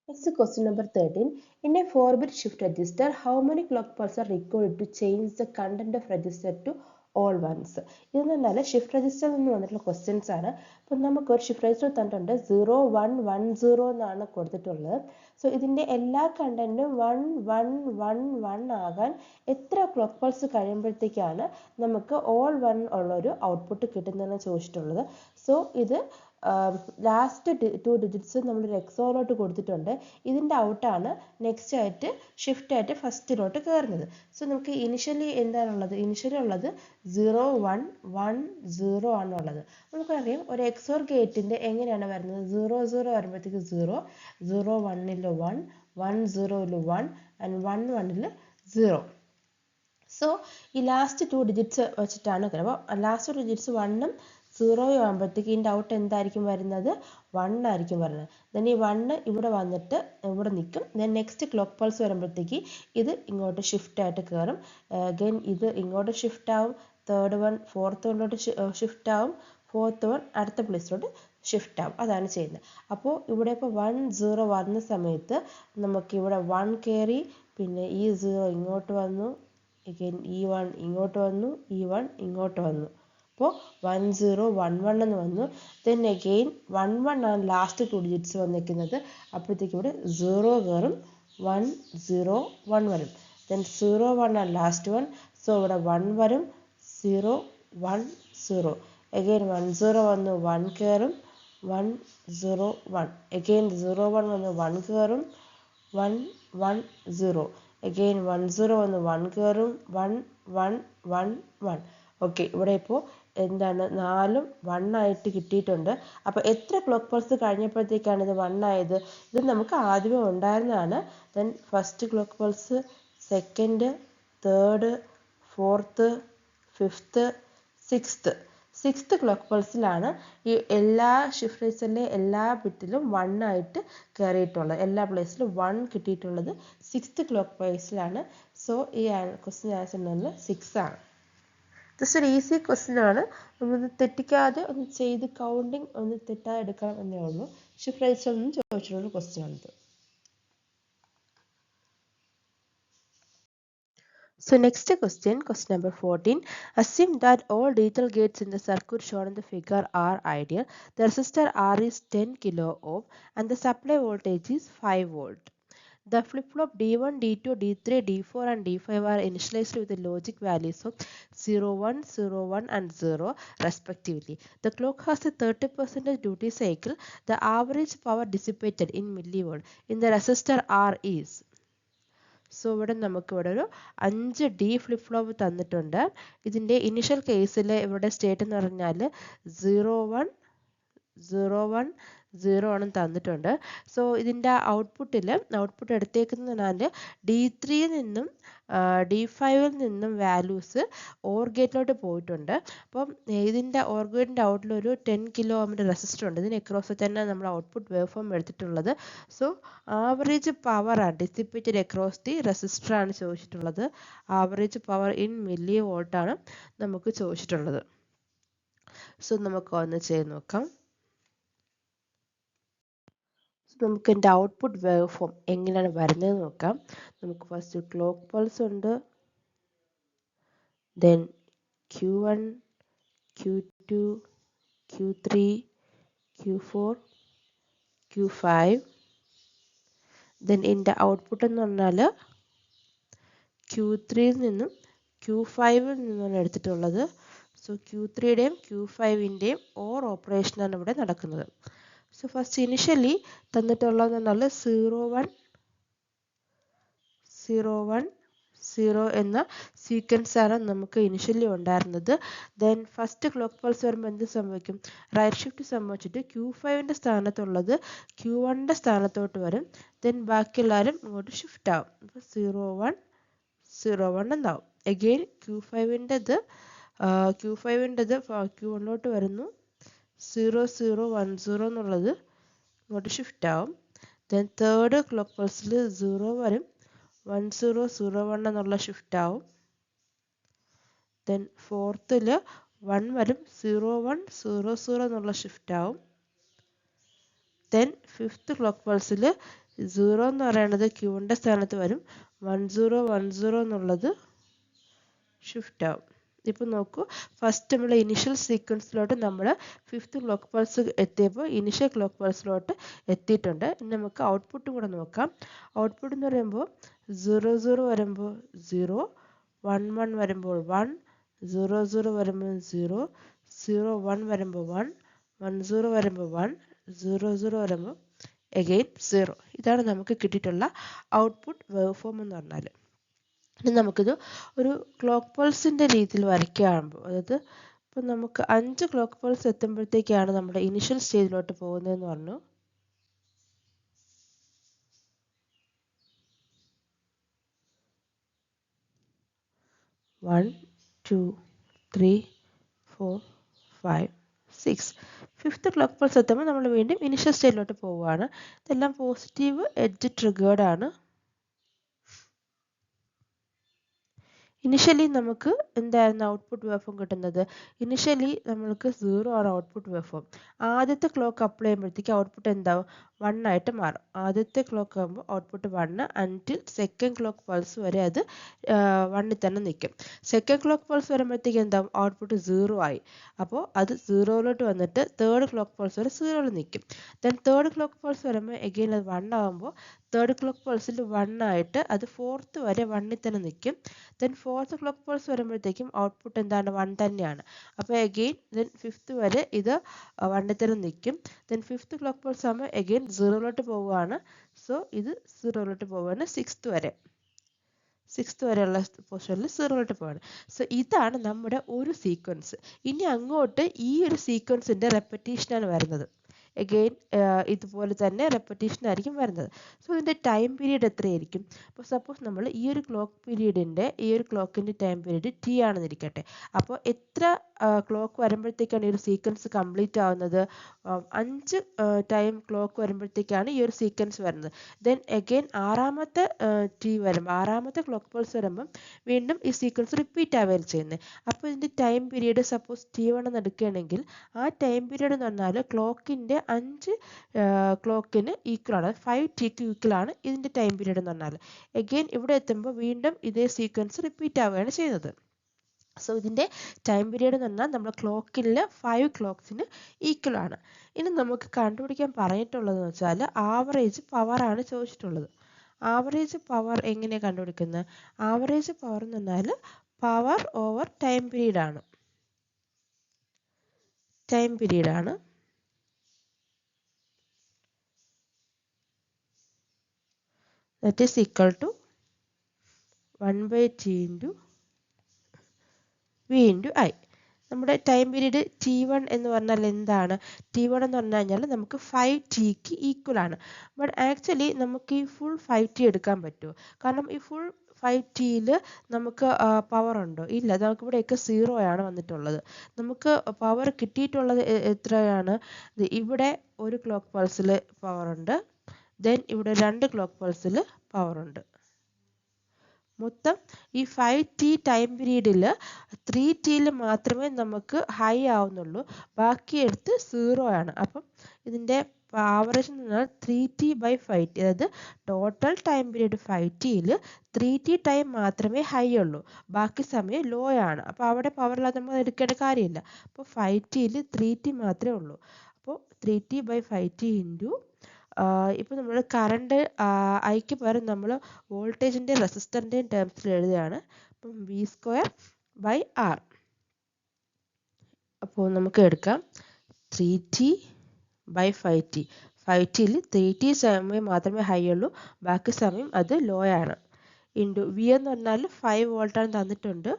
Next question number 13. In a 4-bit shift register, how many clock pulses are required to change the content of register to all ones? ഇതെന്ന് പറഞ്ഞാൽ shift രജിസ്റ്ററിൽ നിന്ന് വന്നിട്ടുള്ള ക്വസ്റ്റ്യൻസ് ആണ്. അപ്പം നമുക്ക് ഒരു ഷിഫ്റ്റ് രജിസ്റ്റർ തന്നിട്ടുണ്ട് 0110 എന്നാണ് കൊടുത്തിട്ടുള്ളത്. സോ ഇതിൻ്റെ എല്ലാ കണ്ടന്റും 1111 ആകാൻ എത്ര ക്ലോക്ക് പൾസ് കഴിയുമ്പോഴത്തേക്കാണ് നമുക്ക് ഓൾ വൺ ഉള്ളൊരു ഔട്ട്പുട്ട് കിട്ടുന്നതെന്ന് ചോദിച്ചിട്ടുള്ളത്. സോ ഇത് ലാസ്റ്റ് 2 ഡിജിറ്റ്സ് നമ്മളൊരു എക്സോലോട്ട് കൊടുത്തിട്ടുണ്ട്. ഇതിൻ്റെ ഔട്ടാണ് നെക്സ്റ്റ് ആയിട്ട് ഷിഫ്റ്റ് ആയിട്ട് ഫസ്റ്റിലോട്ട് കയറുന്നത്. സോ നമുക്ക് ഇനിഷ്യലി എന്താണുള്ളത്? ഇനിഷ്യലി ഉള്ളത് 0110 ആണുള്ളത്. നമുക്കറിയാം ഒരു എക്സോർ ഗേറ്റിൻ്റെ എങ്ങനെയാണ് വരുന്നത്? 00 വരുമ്പോഴത്തേക്ക് 0, 01ൽ 1, 10ൽ 1 ആൻഡ് 11ൽ 0. സോ ഈ ലാസ്റ്റ് 2 ഡിജിറ്റ്സ് വെച്ചിട്ടാണ്. അപ്പോൾ ലാസ്റ്റ് 2 ഡിജിറ്റ്സ് 1ഉം 0 ആകുമ്പോഴത്തേക്ക് ഇതിൻ്റെ ഔട്ട് എന്തായിരിക്കും വരുന്നത്? 1 ആയിരിക്കും വരുന്നത്. ദെൻ ഈ 1 ഇവിടെ വന്നിട്ട് ഇവിടെ നിൽക്കും. ദെൻ നെക്സ്റ്റ് ക്ലോക്ക് പൾസ് വരുമ്പോഴത്തേക്ക് ഇത് ഇങ്ങോട്ട് ഷിഫ്റ്റ് ആയിട്ട് കയറും. അഗൈൻ ഇത് ഇങ്ങോട്ട് ഷിഫ്റ്റ് ആവും. തേർഡ് വൺ ഫോർത്ത് വണ്ണിലോട്ട് ഷിഫ്റ്റ് ആവും. ഫോർത്ത് വൺ അടുത്ത പ്ലേസിലോട്ട് ഷിഫ്റ്റ് ആവും. അതാണ് ചെയ്യുന്നത്. അപ്പോൾ ഇവിടെ ഇപ്പോൾ 10 വന്ന സമയത്ത് നമുക്കിവിടെ 1 കയറി, പിന്നെ ഈ 0 ഇങ്ങോട്ട് വന്നു, അഗൈൻ ഈ 1 ഇങ്ങോട്ട് വന്നു, ഈ 1 ഇങ്ങോട്ട് വന്നു. അപ്പോൾ 1011 എന്ന് വന്നു. ദെൻ അഗെയിൻ 11 ആണ് ലാസ്റ്റ് 2 ഡിജിറ്റ്സ് വന്നിരിക്കുന്നത്. അപ്പോഴത്തേക്ക് ഇവിടെ 0 കയറും, 101 വരും. ദെൻ 01 ആണ് ലാസ്റ്റ് വൺ. സോ ഇവിടെ 1 വരും, 010. അഗെയിൻ 10 വന്നു, 1 കയറും, 101. അഗെയിൻ 01 വന്നു, 1 കയറും, 110. അഗെയിൻ 10 വന്നു, 1 കയറും, 1111. ഓക്കെ, ഇവിടെ ഇപ്പോൾ എന്താണ് 4ഉം 1 ആയിട്ട് കിട്ടിയിട്ടുണ്ട്. അപ്പോൾ എത്ര ക്ലോക്ക് പൾസ് കഴിഞ്ഞപ്പോഴത്തേക്കാണ് ഇത് 1 ആയത്? ഇത് നമുക്ക് ആദ്യമേ ഉണ്ടായിരുന്നതാണ്. Then first clock pulse, second, third, fourth, fifth, sixth clock പൾസിലാണ് ഈ എല്ലാ ഷിഫ്റ്റ് രജിസ്റ്ററിലെ എല്ലാ ബിറ്റിലും 1 ആയിട്ട് കയറിയിട്ടുള്ളത്. എല്ലാ പ്ലേസിലും 1 കിട്ടിയിട്ടുള്ളത് 6th ക്ലോക്ക് പൾസിലാണ്. സോ ഈ ക്വസ്റ്റ്യൻ ആൻസർ എന്നുള്ളത് 6 ആണ്. ജസ്റ്റ് ഒരു ഈസി ക്വസ്റ്റ്യൻ ആണ്. നമ്മളൊന്ന് തെറ്റിക്കാതെ ഒന്ന് ചെയ്ത് കൗണ്ടിങ് ഒന്ന് തെറ്റാതെ എടുക്കണം എന്നേ ഉള്ളൂ. ഷിഫ്റ്റ് രജിസ്റ്ററിൽ നിന്ന് ചോദിച്ചിട്ടുള്ള ക്വസ്റ്റ്യൻ ആണിത്. So next question number 14. Assume that all digital gates in the circuit shown in the figure are ideal. The resistor R is 10 kilo ohm and the supply voltage is 5 volt. The flip-flop D1, D2, D3, D4 and D5 are initialized with the logic values of 0, 1, 0, 1 and 0 respectively. The clock has a 30% duty cycle. The average power dissipated in millivolt in the resistor R is. So ഇവിടെ നമുക്കിവിടെ ഒരു 5 D flip flop തന്നിട്ടുണ്ട്. ഇതിൻ്റെ initial കേസിൽ ഇവിടെ state എന്ന് പറഞ്ഞാൽ 0 ആണെന്ന് തന്നിട്ടുണ്ട്. സോ ഇതിൻ്റെ ഔട്ട്പുട്ട് എടുത്തേക്കുന്നതിനാൽ D3 നിന്നും D5 നിന്നും വാല്യൂസ് ഓർ ഗേറ്റിലോട്ട് പോയിട്ടുണ്ട്. അപ്പം ഇതിൻ്റെ ഓർ ഗേറ്റിൻ്റെ ഔട്ടിലൊരു 10 കിലോ ഓമിൻ്റെ റെസിസ്റ്റർ ഉണ്ട്. ഇതിന് അക്രോസ് തന്നെ നമ്മൾ ഔട്ട്പുട്ട് വേവ് ഫോം എടുത്തിട്ടുള്ളത്. സോ ആവറേജ് പവർ ആണ് ഡിസിപ്പേറ്റഡ് അക്രോസ് ദി റെസിസ്റ്റർ ആണ് ചോദിച്ചിട്ടുള്ളത്. ആവറേജ് പവർ ഇൻ മില്ലി വോൾട്ടാണ് നമുക്ക് ചോദിച്ചിട്ടുള്ളത്. സോ നമുക്ക് ഒന്ന് ചെയ്ത് നോക്കാം. നമുക്ക് എൻ്റെ ഔട്ട്പുട്ട് വേവ് ഫോം എങ്ങനെയാണ് വരുന്നതെന്ന് നോക്കാം. നമുക്ക് ഫസ്റ്റ് ക്ലോക്ക് പൾസ് ഉണ്ട്, then Q1, Q2, Q3, Q4, Q5. Then എൻ്റെ ഔട്ട്പുട്ട് എന്ന് പറഞ്ഞാൽ Q3യിൽ നിന്നും Q5ൽ നിന്നാണ് എടുത്തിട്ടുള്ളത്. സോ Q3യുടെയും Q5ൻ്റെയും ഓർ ഓപ്പറേഷനാണ് ഇവിടെ നടക്കുന്നത്. സോ ഫസ്റ്റ് ഇനിഷ്യലി തന്നിട്ടുള്ളതെന്നാൽ 0 എന്ന സീക്വൻസ് ആണ് നമുക്ക് ഇനിഷ്യലി ഉണ്ടായിരുന്നത്. ദെൻ ഫസ്റ്റ് ക്ലോക്ക് പൾസ് വരുമ്പോൾ എന്ത് സംഭവിക്കും? റൈറ്റ് ഷിഫ്റ്റ് സംഭവിച്ചിട്ട് Q5ൻ്റെ സ്ഥാനത്തുള്ളത് Q1ൻ്റെ സ്ഥാനത്തോട്ട് വരും. ദെൻ ബാക്കിയെല്ലാവരും ഇങ്ങോട്ട് ഷിഫ്റ്റ് ആവും. അപ്പോൾ 0 1 എന്നാവും. അഗെയിൻ Q5ൻ്റെത് ക്യൂ ഫൈവിൻ്റെത് ക്യൂ വണ്ണിലോട്ട് വരുന്നു. 0 0 1 0 എന്നുള്ളത് ഇങ്ങോട്ട് ഷിഫ്റ്റ് ആവും. ദെൻ തേർഡ് ക്ലോക്ക് പൾസിൽ 0 വരും, 1 0 0 1 എന്നുള്ള ഷിഫ്റ്റ് ആവും. ദെൻ ഫോർത്തിൽ 1 വരും, 0 1 0 0 എന്നുള്ള ഷിഫ്റ്റ് ആവും. ദെൻ ഫിഫ്ത്ത് ക്ലോക്ക് പൾസിൽ 0 എന്ന് പറയുന്നത് ക്യൂവിൻ്റെ സ്ഥാനത്ത് വരും, 1 0 1 0 എന്നുള്ളത് ഷിഫ്റ്റ് ആവും. ഇപ്പോൾ നോക്കൂ, ഫസ്റ്റ് നമ്മൾ ഇനിഷ്യൽ സീക്വൻസിലോട്ട് നമ്മൾ ഫിഫ്ത്ത് ക്ലോക്ക് പൾസ് എത്തിയപ്പോൾ ഇനിഷ്യൽ ക്ലോക്ക് പൾസിലോട്ട് എത്തിയിട്ടുണ്ട്. ഇനി നമുക്ക് ഔട്ട്പുട്ടും കൂടെ നോക്കാം. ഔട്ട്പുട്ട് എന്ന് പറയുമ്പോൾ 0 0 വരുമ്പോൾ 0, 1 1 വരുമ്പോൾ 1, 0 0 വരുമ്പോൾ 0, 0 1 വരുമ്പോൾ 1, 1 0 വരുമ്പോൾ 1, 0 0 വരുമ്പോൾ അഗെയിൻ 0. ഇതാണ് നമുക്ക് കിട്ടിയിട്ടുള്ള ഔട്ട്പുട്ട് വേവ് ഫോം എന്ന് പറഞ്ഞാൽ. ഇനി നമുക്കിത് ഒരു ക്ലോക്ക് പൾസിൻ്റെ രീതിയിൽ വരയ്ക്കുകയാകുമ്പോൾ, അതായത് ഇപ്പം നമുക്ക് 5 ക്ലോക്ക് പൾസ് എത്തുമ്പോഴത്തേക്കാണ് നമ്മുടെ ഇനിഷ്യൽ സ്റ്റേജിലോട്ട് പോകുന്നതെന്ന് പറഞ്ഞു. 1 2 3 4 5 6. ഫിഫ്ത്ത് ക്ലോക്ക് പൾസ് എത്തുമ്പോൾ നമ്മൾ വീണ്ടും ഇനിഷ്യൽ സ്റ്റേജിലോട്ട് പോവുകയാണ്. ഇതെല്ലാം പോസിറ്റീവ് എഡ്ജ് ട്രിഗേർഡ് ആണ്. ഇനിഷ്യലി നമുക്ക് എന്തായിരുന്നു ഔട്ട്പുട്ട് വേവ് ഫോം കിട്ടുന്നത്? ഇനിഷ്യലി നമ്മൾക്ക് 0 ആണ് ഔട്ട്പുട്ട് വേവ് ഫോം. ആദ്യത്തെ ക്ലോക്ക് അപ്ലൈ ചെയ്യുമ്പോഴത്തേക്ക് ഔട്ട്പുട്ട് എന്താവും? 1 ആയിട്ട് മാറും. ആദ്യത്തെ ക്ലോക്ക് ആകുമ്പോൾ ഔട്ട്പുട്ട് 1 അൻറ്റിൽ സെക്കൻഡ് ക്ലോക്ക് പൾസ് വരെ അത് 1ൽ തന്നെ നിൽക്കും. സെക്കൻഡ് ക്ലോക്ക് പൾസ് വരുമ്പോഴത്തേക്ക് എന്താവും? ഔട്ട്പുട്ട് 0 ആയി. അപ്പോൾ അത് 0യിലോട്ട് വന്നിട്ട് തേർഡ് ക്ലോക്ക് പൾസ് വരെ 0യിൽ നിൽക്കും. ദെൻ തേർഡ് ക്ലോക്ക് പൾസ് വരുമ്പോൾ എഗെയിൻ അത് 1 ആകുമ്പോൾ തേർഡ് ക്ലോക്ക് പൾസിൽ 1 ആയിട്ട് അത് ഫോർത്ത് വരെ 1ൽ തന്നെ നിൽക്കും. ദെൻ ഫോർത്ത് ക്ലോക്ക് പൾസ് വരുമ്പോഴത്തേക്കും ഔട്ട്പുട്ട് എന്താണ്? 1 തന്നെയാണ്. അപ്പോൾ എഗെയിൻ ദെൻ ഫിഫ്ത്ത് വരെ ഇത് 1ൽ തന്നെ നിൽക്കും. ദെൻ ഫിഫ്ത്ത് ക്ലോക്ക് പൾസ് ആകുമ്പോൾ എഗെയിൻ 0യിലോട്ട് പോവുകയാണ്. സോ ഇത് 0യിലോട്ട് പോവുകയാണ്. സിക്സ്ത് വരെയുള്ള പൊസിഷനിൽ 0യിലോട്ട് പോവാണ്. സോ ഇതാണ് നമ്മുടെ ഒരു സീക്വൻസ്. ഇനി അങ്ങോട്ട് ഈ ഒരു സീക്വൻസിൻ്റെ റെപ്പറ്റീഷനാണ് വരുന്നത്. എഗെയിൻ ഇതുപോലെ തന്നെ റെപ്പറ്റീഷൻ ആയിരിക്കും വരുന്നത്. സോ ഇതിൻ്റെ ടൈം പീരീഡ് എത്രയായിരിക്കും? അപ്പോൾ സപ്പോസ് നമ്മൾ ഈ ഒരു ക്ലോക്കിൻ്റെ ടൈം പീരീഡ് ടി ആണെന്നിരിക്കട്ടെ. അപ്പോൾ എത്ര ക്ലോക്ക് വരുമ്പോഴത്തേക്കാണ് ഈ ഒരു സീക്വൻസ് കംപ്ലീറ്റ് ആവുന്നത്? 5 ടൈം ക്ലോക്ക് വരുമ്പോഴത്തേക്കാണ് ഈ ഒരു സീക്വൻസ് വരുന്നത്. ദെൻ എഗെയിൻ ആറാമത്തെ ക്ലോക്ക് പൾസ് വരുമ്പം വീണ്ടും ഈ സീക്വൻസ് റിപ്പീറ്റ് ആവുകയാണ് ചെയ്യുന്നത്. അപ്പോൾ ഇതിൻ്റെ ടൈം പീരീഡ് സപ്പോസ് T1 എന്ന് എടുക്കുകയാണെങ്കിൽ ആ ടൈം പീരീഡ് എന്ന് പറഞ്ഞാൽ ക്ലോക്കിൻ്റെ 5 ക്ലോക്കിന് ഈക്വലാണ്, 5Tക്ക് ഈക്വലാണ് ഇതിൻ്റെ ടൈം പീരീഡ് എന്ന് പറഞ്ഞാൽ. എഗെയിൻ ഇവിടെ എത്തുമ്പോൾ വീണ്ടും ഇതേ സീക്വൻസ് റിപ്പീറ്റ് ആവുകയാണ് ചെയ്യുന്നത്. സോ ഇതിൻ്റെ ടൈം പീരീഡ് എന്ന് പറഞ്ഞാൽ നമ്മുടെ ക്ലോക്കിൽ 5 ക്ലോക്സിന് ഈക്വലാണ്. ഇനി നമുക്ക് കണ്ടുപിടിക്കാൻ പറഞ്ഞിട്ടുള്ളതെന്ന് വെച്ചാൽ ആവറേജ് പവറാണ് ചോദിച്ചിട്ടുള്ളത്. ആവറേജ് പവർ എങ്ങനെയാണ് കണ്ടുപിടിക്കുന്നത്? ആവറേജ് പവർ എന്ന് പറഞ്ഞാൽ പവർ ഓവർ ടൈം പീരീഡാണ്. That is equal to 1/T into V into I. നമ്മുടെ ടൈം പീരീഡ് T1 എന്ന് പറഞ്ഞാൽ എന്താണ്? T1 എന്ന് പറഞ്ഞു കഴിഞ്ഞാൽ നമുക്ക് 5Tക്ക് ഈക്വലാണ്. ബട്ട് ആക്ച്വലി നമുക്ക് ഈ ഫുൾ 5T എടുക്കാൻ പറ്റുമോ? കാരണം ഈ ഫുൾ 5Tയിൽ നമുക്ക് പവർ ഉണ്ടോ? ഇല്ല. നമുക്കിവിടെയൊക്കെ 0 ആണ് വന്നിട്ടുള്ളത്. നമുക്ക് പവർ കിട്ടിയിട്ടുള്ളത് എത്രയാണ്? ഇവിടെ ഒരു ക്ലോക്ക് പൾസിൽ പവറുണ്ട്. ദെൻ ഇവിടെ 2 ക്ലോക്ക് പൾസിൽ പവറുണ്ട്. മൊത്തം ഈ 5T ടൈം പീരീഡിൽ 3Tയിൽ മാത്രമേ നമുക്ക് ഹൈ ആവുന്നുള്ളൂ. ബാക്കിയെടുത്ത് 0 ആണ്. അപ്പം ഇതിൻ്റെ ആവറേജ് എന്ന് പറഞ്ഞാൽ 3T/5T. അതായത് ടോട്ടൽ ടൈം പീരീഡ് 5Tയിൽ 3T ടൈം മാത്രമേ ഹൈ ഉള്ളൂ, ബാക്കി സമയം ലോ ആണ്. അപ്പോൾ അവിടെ പവറില്ലാതെ നമ്മൾ എടുക്കേണ്ട കാര്യമില്ല. അപ്പോൾ 5Tയിൽ 3T മാത്രമേ ഉള്ളൂ. അപ്പോൾ 3T/5T ഇൻറ്റു ഇപ്പോൾ നമ്മൾ കറണ്ട് ഐക്ക് പകരം നമ്മൾ വോൾട്ടേജിൻ്റെ റെസിസ്റ്ററിൻ്റെയും ടേംസിൽ എഴുതുകയാണ്. അപ്പം V²/R. അപ്പോൾ നമുക്ക് എടുക്കാം 3T/5T. 5Tയിൽ 3T സമയം മാത്രമേ ഹൈ ഉള്ളൂ, ബാക്കി സമയം അത് ലോ ആണ്. ഇൻറ്റു V എന്ന് പറഞ്ഞാൽ 5 വോൾട്ടാണ് തന്നിട്ടുണ്ട്,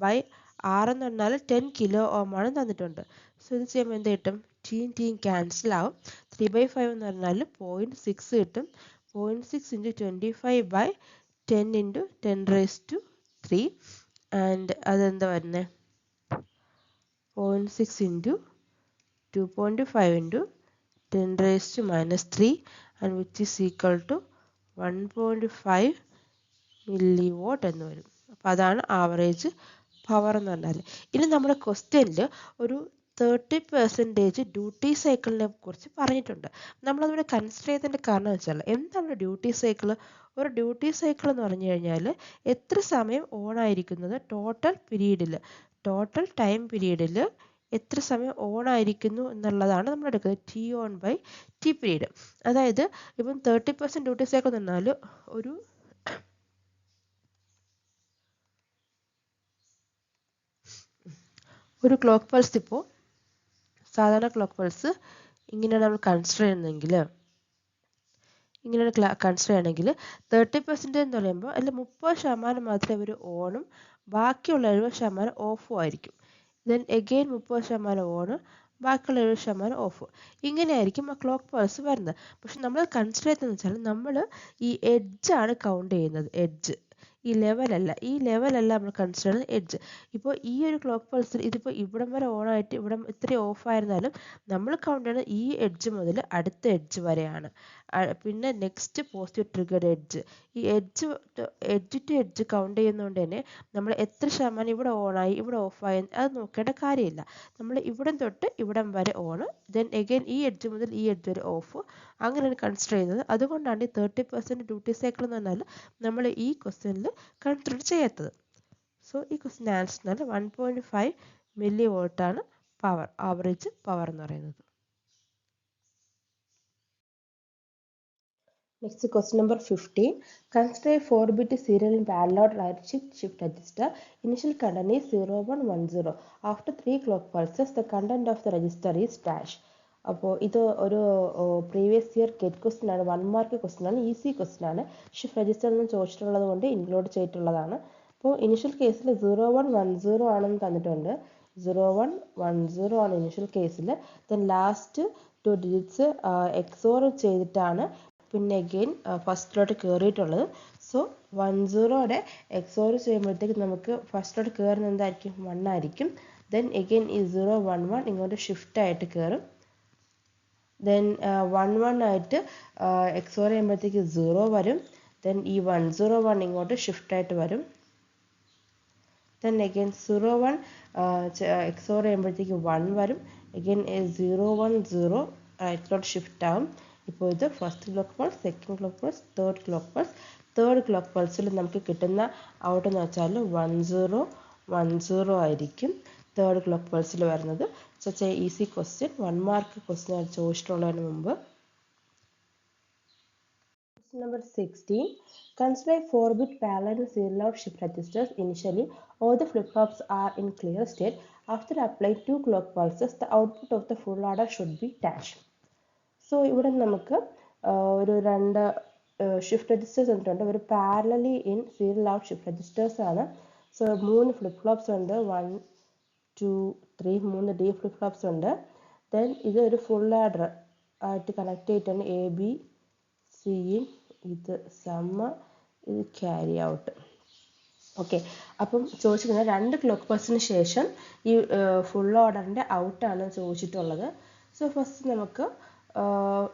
ബൈ R എന്ന് പറഞ്ഞാൽ 10 കിലോ ഓം ആണ് തന്നിട്ടുണ്ട്. സോ ഇത് ചെയ്യുമ്പോൾ എന്ത് കിട്ടും? T ക്യാൻസൽ ആവും. 3/5 എന്ന് പറഞ്ഞാൽ 0.6 കിട്ടും. 0.6 ഇൻറ്റു 25/10 ഇൻറ്റു 10⁻³ ആൻഡ് അതെന്താ വരുന്നത്? 0.6 into 2.5 into 10 raised to minus 3 and which is equal to 1.5 milliwatt എന്ന് വരും. അപ്പോൾ അതാണ് ആവറേജ് പവർ എന്ന് പറഞ്ഞാൽ. ഇനി നമ്മുടെ ക്വസ്റ്റ്യനിൽ ഒരു 30% ഡ്യൂട്ടി സൈക്കിളിനെ കുറിച്ച് പറഞ്ഞിട്ടുണ്ട്. നമ്മളതിവിടെ കൺസിഡർ ചെയ്തതിൻ്റെ കാരണം വെച്ചാൽ എന്താണ് ഡ്യൂട്ടി സൈക്കിൾ? ഒരു ഡ്യൂട്ടി സൈക്കിൾ എന്ന് പറഞ്ഞു കഴിഞ്ഞാൽ എത്ര സമയം ഓൺ ആയിരിക്കുന്നത് ടോട്ടൽ ടൈം പീരീഡിൽ എത്ര സമയം ഓൺ ആയിരിക്കുന്നു എന്നുള്ളതാണ് നമ്മൾ എടുക്കുന്നത്. T on by T period. അതായത് ഇപ്പം 30% ഡ്യൂട്ടി സൈക്കിൾ എന്ന് പറഞ്ഞാൽ ഒരു ക്ലോക്ക് പൾസ്, ഇപ്പോൾ സാധാരണ ക്ലോക്ക് പൾസ് ഇങ്ങനെയാണ് നമ്മൾ കൺസിഡർ ചെയ്യുന്നതെങ്കിൽ 30% എന്ന് പറയുമ്പോൾ അതിൽ 30% മാത്രമേ ഒരു ഓണും ബാക്കിയുള്ള 70% ഓഫും ആയിരിക്കും. ദെൻ എഗെയിൻ 30% ഓണ്, ബാക്കിയുള്ള 70% ഓഫ്. ഇങ്ങനെയായിരിക്കും ആ ക്ലോക്ക് പൾസ് വരുന്നത്. പക്ഷെ നമ്മൾ കൺസിഡർ ചെയ്തതെന്ന് വെച്ചാൽ നമ്മൾ ഈ എഡ്ജാണ് കൗണ്ട് ചെയ്യുന്നത്. ഈ ലെവലല്ല നമ്മൾ കൺസിഡർ ചെയ്യുന്നത് എഡ്ജ്. ഇപ്പോൾ ഈ ഒരു ക്ലോക്ക് പൾസിൽ ഇതിപ്പോൾ ഇവിടം വരെ ഓണായിട്ട് ഇവിടം ഇത്രയും ഓഫായിരുന്നാലും നമ്മൾ കൗണ്ട് ചെയ്യുന്നത് ഈ എഡ്ജ് മുതൽ അടുത്ത എഡ്ജ് വരെയാണ്. പിന്നെ നെക്സ്റ്റ് പോസിറ്റീവ് ട്രിഗർഡ് എഡ്ജ്. ഈ എഡ്ജ് ടു എഡ്ജ് കൗണ്ട് ചെയ്യുന്നതുകൊണ്ട് തന്നെ നമ്മൾ എത്ര ശതമാനം ഇവിടെ ഓണായി ഇവിടെ ഓഫായി അത് നോക്കേണ്ട കാര്യമില്ല. നമ്മൾ ഇവിടം തൊട്ട് ഇവിടം വരെ ഓണ്, ദെൻ എഗെയിൻ ഈ എഡ്ജ് മുതൽ ഈ എഡ്ജ് വരെ ഓഫ്, അങ്ങനെയാണ് കൺസിഡർ ചെയ്യുന്നത്. അതുകൊണ്ടാണ് ഈ 30% ഡ്യൂട്ടി സൈക്കിൾ എന്ന് പറഞ്ഞാൽ നമ്മൾ ഈ ക്വസ്റ്റ്യനിൽ കൺസിഡർ ചെയ്യാത്തത്. സോ ഈ ക്വസ്റ്റ്യൻ ആൻസർ എന്ന് പറഞ്ഞാൽ 1.5 മില്ലി വോൾട്ടാണ് പവർ, ആവറേജ് പവർ എന്ന് പറയുന്നത്. Next question number 15. Consider a 4-bit serial in parallel right shift register. Initial content is 0110. After 3 clock pulses, the content of the register is dash. അപ്പോൾ ഇത് ഒരു previous year get question ആണ്, 1 mark question ആണ്, easy question ആണ്. Shift register എന്ന് ചോദിച്ചിട്ടുള്ളത് കൊണ്ട് include ചെയ്തിട്ടുള്ളതാണ്. അപ്പോൾ ഇനിഷ്യൽ കേസിൽ 0110 ആണെന്ന് തന്നിട്ടുണ്ട്. 0110 ആണ് ഇനിഷ്യൽ കേസിൽ. ദെൻ ലാസ്റ്റ് 2 ഡിജിറ്റ്സ് എക്സോർ ചെയ്തിട്ടാണ് പിന്നെ അഗെയിൻ ഫസ്റ്റിലോട്ട് കയറിയിട്ടുള്ളത്. സോ 10യുടെ എക്സോർ ചെയ്യുമ്പോഴത്തേക്ക് നമുക്ക് ഫസ്റ്റിലോട്ട് കയറുന്നത് എന്തായിരിക്കും? 1 ആയിരിക്കും. ദെൻ അഗെയിൻ ഈ 011 ഇങ്ങോട്ട് ഷിഫ്റ്റ് ആയിട്ട് കയറും. ദെൻ 11 ആയിട്ട് എക്സോർ ചെയ്യുമ്പോഴത്തേക്ക് 0 വരും. ദെൻ ഈ 101 ഇങ്ങോട്ട് ഷിഫ്റ്റ് ആയിട്ട് വരും. ദെൻ അഗെയിൻ 01 എക്സോർ ചെയ്യുമ്പോഴത്തേക്ക് 1 വരും. അഗെയിൻ 010 റൈറ്റിലോട്ട് ഷിഫ്റ്റ് ആവും. ഇപ്പോൾ ഇത് first clock pulse, second clock pulse, third clock pulse. Third clock പൾസിൽ നമുക്ക് കിട്ടുന്ന ഔട്ട് എന്ന് വെച്ചാൽ 1010 ആയിരിക്കും തേർഡ് ക്ലോക്ക് പൾസിൽ വരുന്നത്. Such a easy question, 1 mark question ചോദിച്ചിട്ടുള്ളതിന് മുമ്പ്. Question number 16. Consider a 4-bit parallel serial of shift registers. Initially, all the flip-flops are in clear state. After applying 2 clock pulses, the output of the full order should be dash. So ഇവിടെ നമുക്ക് ഒരു 2 shift registers തന്നിട്ടുണ്ട്. ഒരു parallelly in serial out shift registers ആണ്. So 3 flip flops ഉണ്ട്. 1 2 3 3 D flip flops ഉണ്ട്. Then ഇത് ഒരു ഫുൾ ആഡർ ആയിട്ട് കണക്ട് ചെയ്തിട്ടാണ് എ ബി സി, ഇത് സമ്മ, ഇത് ക്യാരി ഔട്ട്. ഓക്കെ, അപ്പം ചോദിച്ചിരിക്കുന്നത് 2 ക്ലോക്ക് പൾസിന് ശേഷം ഈ ഫുൾ ഓർഡറിൻ്റെ ഔട്ടാണ് ചോദിച്ചിട്ടുള്ളത്. സോ ഫസ്റ്റ് നമുക്ക്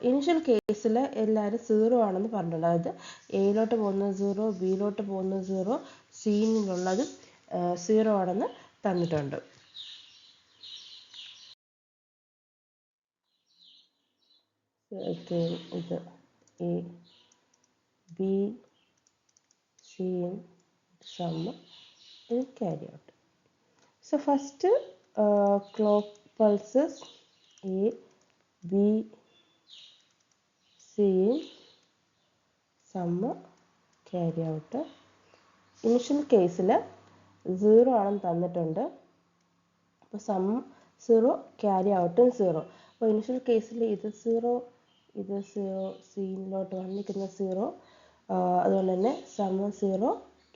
ഇനിഷ്യൽ കേസിൽ എല്ലാവരും 0 ആണെന്ന് പറഞ്ഞിട്ടുണ്ട്. അതായത് എയിലോട്ട് പോകുന്നത് 0, ബിയിലോട്ട് പോകുന്നത് 0, സിയിലുള്ളത് 0 ആണെന്ന് തന്നിട്ടുണ്ട്. ഇത് എ ബി സി സമ്മ്, ഇത് carry out. So first clock pulses A B C sum carry out. Initial കേസിൽ 0 ആണെന്ന് തന്നിട്ടുണ്ട്. അപ്പോൾ സം 0, ക്യാരി ഔട്ടും 0. അപ്പോൾ ഇനിഷ്യൽ കേസിൽ ഇത് 0, ഇത് 0, സിയിലോട്ട് വന്നിരിക്കുന്ന 0, അതുപോലെ തന്നെ സമ്മ് 0,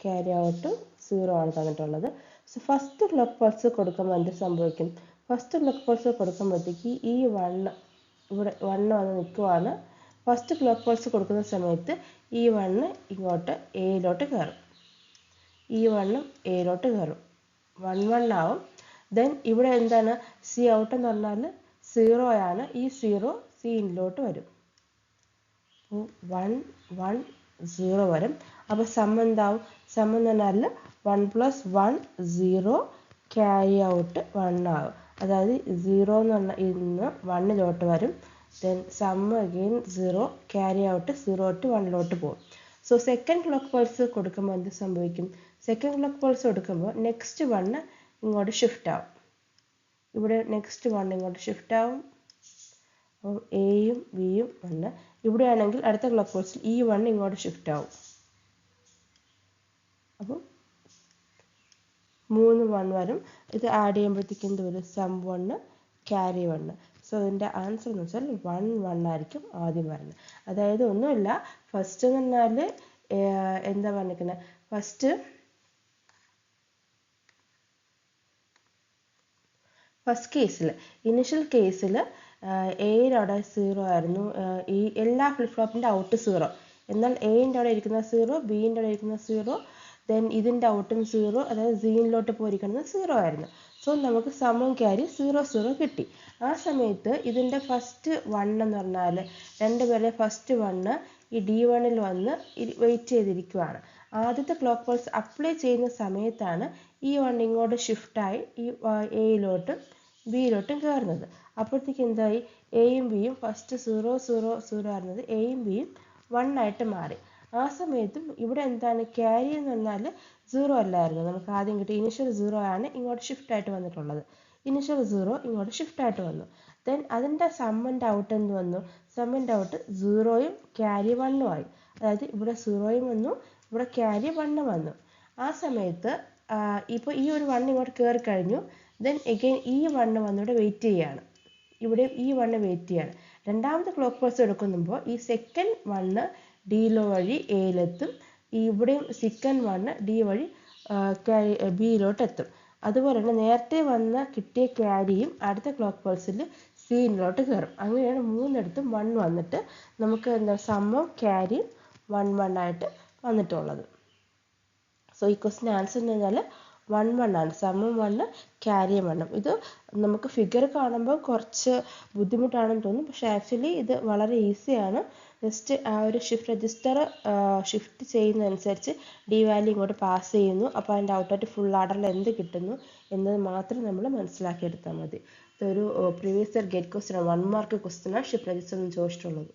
ക്യാരി ഔട്ടും 0 ആണ് തന്നിട്ടുള്ളത്. സോ ഫസ്റ്റ് ക്ലോക്ക് പൾസ് കൊടുക്കുമ്പോൾ എന്ത് സംഭവിക്കും? ഫസ്റ്റ് ക്ലോക്ക് പൾസ് കൊടുക്കുമ്പോഴത്തേക്ക് ഈ 1 ഇവിടെ 1 വന്ന് നിൽക്കുവാണ്. ഫസ്റ്റ് ക്ലോക്ക് പൾസ് കൊടുക്കുന്ന സമയത്ത് ഈ 1 ഇങ്ങോട്ട് എയിലോട്ട് കയറും, ഈ 1 എയിലോട്ട് കയറും, 1 1 ആവും. ദെൻ ഇവിടെ എന്താണ് സി ഔട്ട് എന്ന് പറഞ്ഞാൽ 0 ആണ്. ഈ 0 സി ഇന്നിലോട്ട് വരും. 1 1 0 വരും. അപ്പോൾ സം എന്താവും? സം എന്ന് പറഞ്ഞാൽ 1 + 1 0 ക്യാരി ഔട്ട് 1 ആകും. അതായത് 0 എന്ന് പറഞ്ഞാൽ ഇന്ന് 1ലോട്ട് വരും. Then sum again 0 carry out 0 to 1ലോട്ട് പോകും. സോ സെക്കൻഡ് ക്ലോക്ക് പൾസ് കൊടുക്കുമ്പോൾ എന്ത് സംഭവിക്കും? സെക്കൻഡ് ക്ലോക്ക് പൾസ് കൊടുക്കുമ്പോൾ നെക്സ്റ്റ് 1 ഇങ്ങോട്ട് ഷിഫ്റ്റ് ആവും. ഇവിടെ നെക്സ്റ്റ് 1 ഇങ്ങോട്ട് ഷിഫ്റ്റ് ആവും. അപ്പോൾ എയും ബിയും 1. ഇവിടെയാണെങ്കിൽ അടുത്ത ക്ലോക്ക് പൾസിൽ ഈ 1 ഇങ്ങോട്ട് ഷിഫ്റ്റ് ആവും. അപ്പോൾ 3 1 വരും. ഇത് ആഡ് ചെയ്യുമ്പോഴത്തേക്ക് എന്ത് വരും? Sum 1 carry 1. സോ ഇതിൻ്റെ ആൻസർ എന്ന് വെച്ചാൽ 1 1 ആയിരിക്കും ആദ്യം വരുന്നത്. അതായത് ഒന്നുമില്ല, ഫസ്റ്റ് എന്ന് പറഞ്ഞാൽ എന്താ പറഞ്ഞിരിക്കുന്നത്? ഫസ്റ്റ് കേസിൽ ഇനിഷ്യൽ കേസിൽ എയുടെ അവിടെ 0 ആയിരുന്നു. ഈ എല്ലാ ഫ്ലിപ്പ് ഫ്ലോപ്പിൻ്റെ ഔട്ട് 0. എന്നാൽ എയുടെ അവിടെ ഇരിക്കുന്ന 0, ബിൻ്റെ അവിടെ ഇരിക്കുന്ന 0, ദെൻ ഇതിൻ്റെ ഔട്ടും 0, അതായത് സീനിലോട്ട് പോയിരിക്കുന്നത് 0 ആയിരുന്നു. സോ നമുക്ക് സമം ക്യാരി 0 0 കിട്ടി. ആ സമയത്ത് ഇതിൻ്റെ ഫസ്റ്റ് 1 എന്ന് പറഞ്ഞാൽ രണ്ടുപേരെ ഫസ്റ്റ് 1 ഈ D1ൽ വന്ന് വെയിറ്റ് ചെയ്തിരിക്കുവാണ്. ആദ്യത്തെ ക്ലോക്ക് പൾസ് അപ്ലൈ ചെയ്യുന്ന സമയത്താണ് ഈ 1 ഇങ്ങോട്ട് ഷിഫ്റ്റായി ഈ എയിലോട്ടും ബിയിലോട്ടും കയറുന്നത്. അപ്പോഴത്തേക്ക് എന്തായി? എയും ബിയും ഫസ്റ്റ് 0 0 0 ആയിരുന്നത് എയും ബിയും 1 ആയിട്ട് മാറി. ആ സമയത്തും ഇവിടെ എന്താണ്? ക്യാരി എന്ന് പറഞ്ഞാൽ 0 അല്ലായിരുന്നു. നമുക്ക് ആദ്യം കിട്ടി ഇനിഷ്യൽ 0 ആണ് ഇങ്ങോട്ട് ഷിഫ്റ്റ് ആയിട്ട് വന്നിട്ടുള്ളത്. ഇനിഷ്യൽ 0 ഇങ്ങോട്ട് ഷിഫ്റ്റ് ആയിട്ട് വന്നു. ദെൻ അതിൻ്റെ സമ്മിൻ്റെ ഔട്ട് എന്ത് വന്നു? സമ്മിൻ്റെ ഔട്ട് 0യും ക്യാരി 1ഉം ആയി. അതായത് ഇവിടെ 0യും വന്നു, ഇവിടെ ക്യാരി 1 വന്നു. ആ സമയത്ത് ഇപ്പോൾ ഈ ഒരു 1 ഇങ്ങോട്ട് കയറി കഴിഞ്ഞു. ദെൻ എഗെയിൻ ഈ 1 വന്നിവിടെ വെയിറ്റ് ചെയ്യുകയാണ്. ഇവിടെ ഈ 1 വെയിറ്റ് ചെയ്യാണ്. രണ്ടാമത്തെ ക്ലോക്ക് പൾസ് എടുക്കുമ്പോൾ ഈ സെക്കൻഡ് 1 ഡിയിലോ വഴി എയിലെത്തും. ഇവിടെയും സെക്കൻഡ് 1 ഡി വഴി ബിയിലോട്ട് എത്തും. അതുപോലെ തന്നെ നേരത്തെ കിട്ടിയ ക്യാരിയും അടുത്ത ക്ലോക്ക് പൾസിൽ സീനിലോട്ട് കയറും. അങ്ങനെയാണ് മൂന്നിടത്തും 1 വന്നിട്ട് നമുക്ക് എന്താ സമ്മം ക്യാരിയും 1 1 ആയിട്ട് വന്നിട്ടുള്ളത്. സോ ഈ ക്വസ്റ്റിൻ്റെ ആൻസർ എന്ന് പറഞ്ഞാൽ 1 1 ആണ്. സമം 1 ക്യാരിയും 1. ഇത് നമുക്ക് ഫിഗർ കാണുമ്പോൾ കുറച്ച് ബുദ്ധിമുട്ടാണെന്ന് തോന്നും, പക്ഷേ ആക്ച്വലി ഇത് വളരെ ഈസിയാണ്. ജസ്റ്റ് ആ ഒരു ഷിഫ്റ്റ് രജിസ്റ്റർ ഷിഫ്റ്റ് ചെയ്യുന്നതനുസരിച്ച് ഡി വാല്യൂ ഇങ്ങോട്ട് പാസ് ചെയ്യുന്നു. അപ്പോൾ അതിൻ്റെ ഔട്ടായിട്ട് ഫുൾ ആർഡറിൽ എന്ത് കിട്ടുന്നു എന്നത് മാത്രം നമ്മൾ മനസ്സിലാക്കിയെടുത്താൽ മതി. ഇതൊരു previous year gate question 1 mark ക്വസ്റ്റ്യനാണ് ഷിഫ്റ്റ് രജിസ്റ്റർ എന്ന് ചോദിച്ചിട്ടുള്ളത്.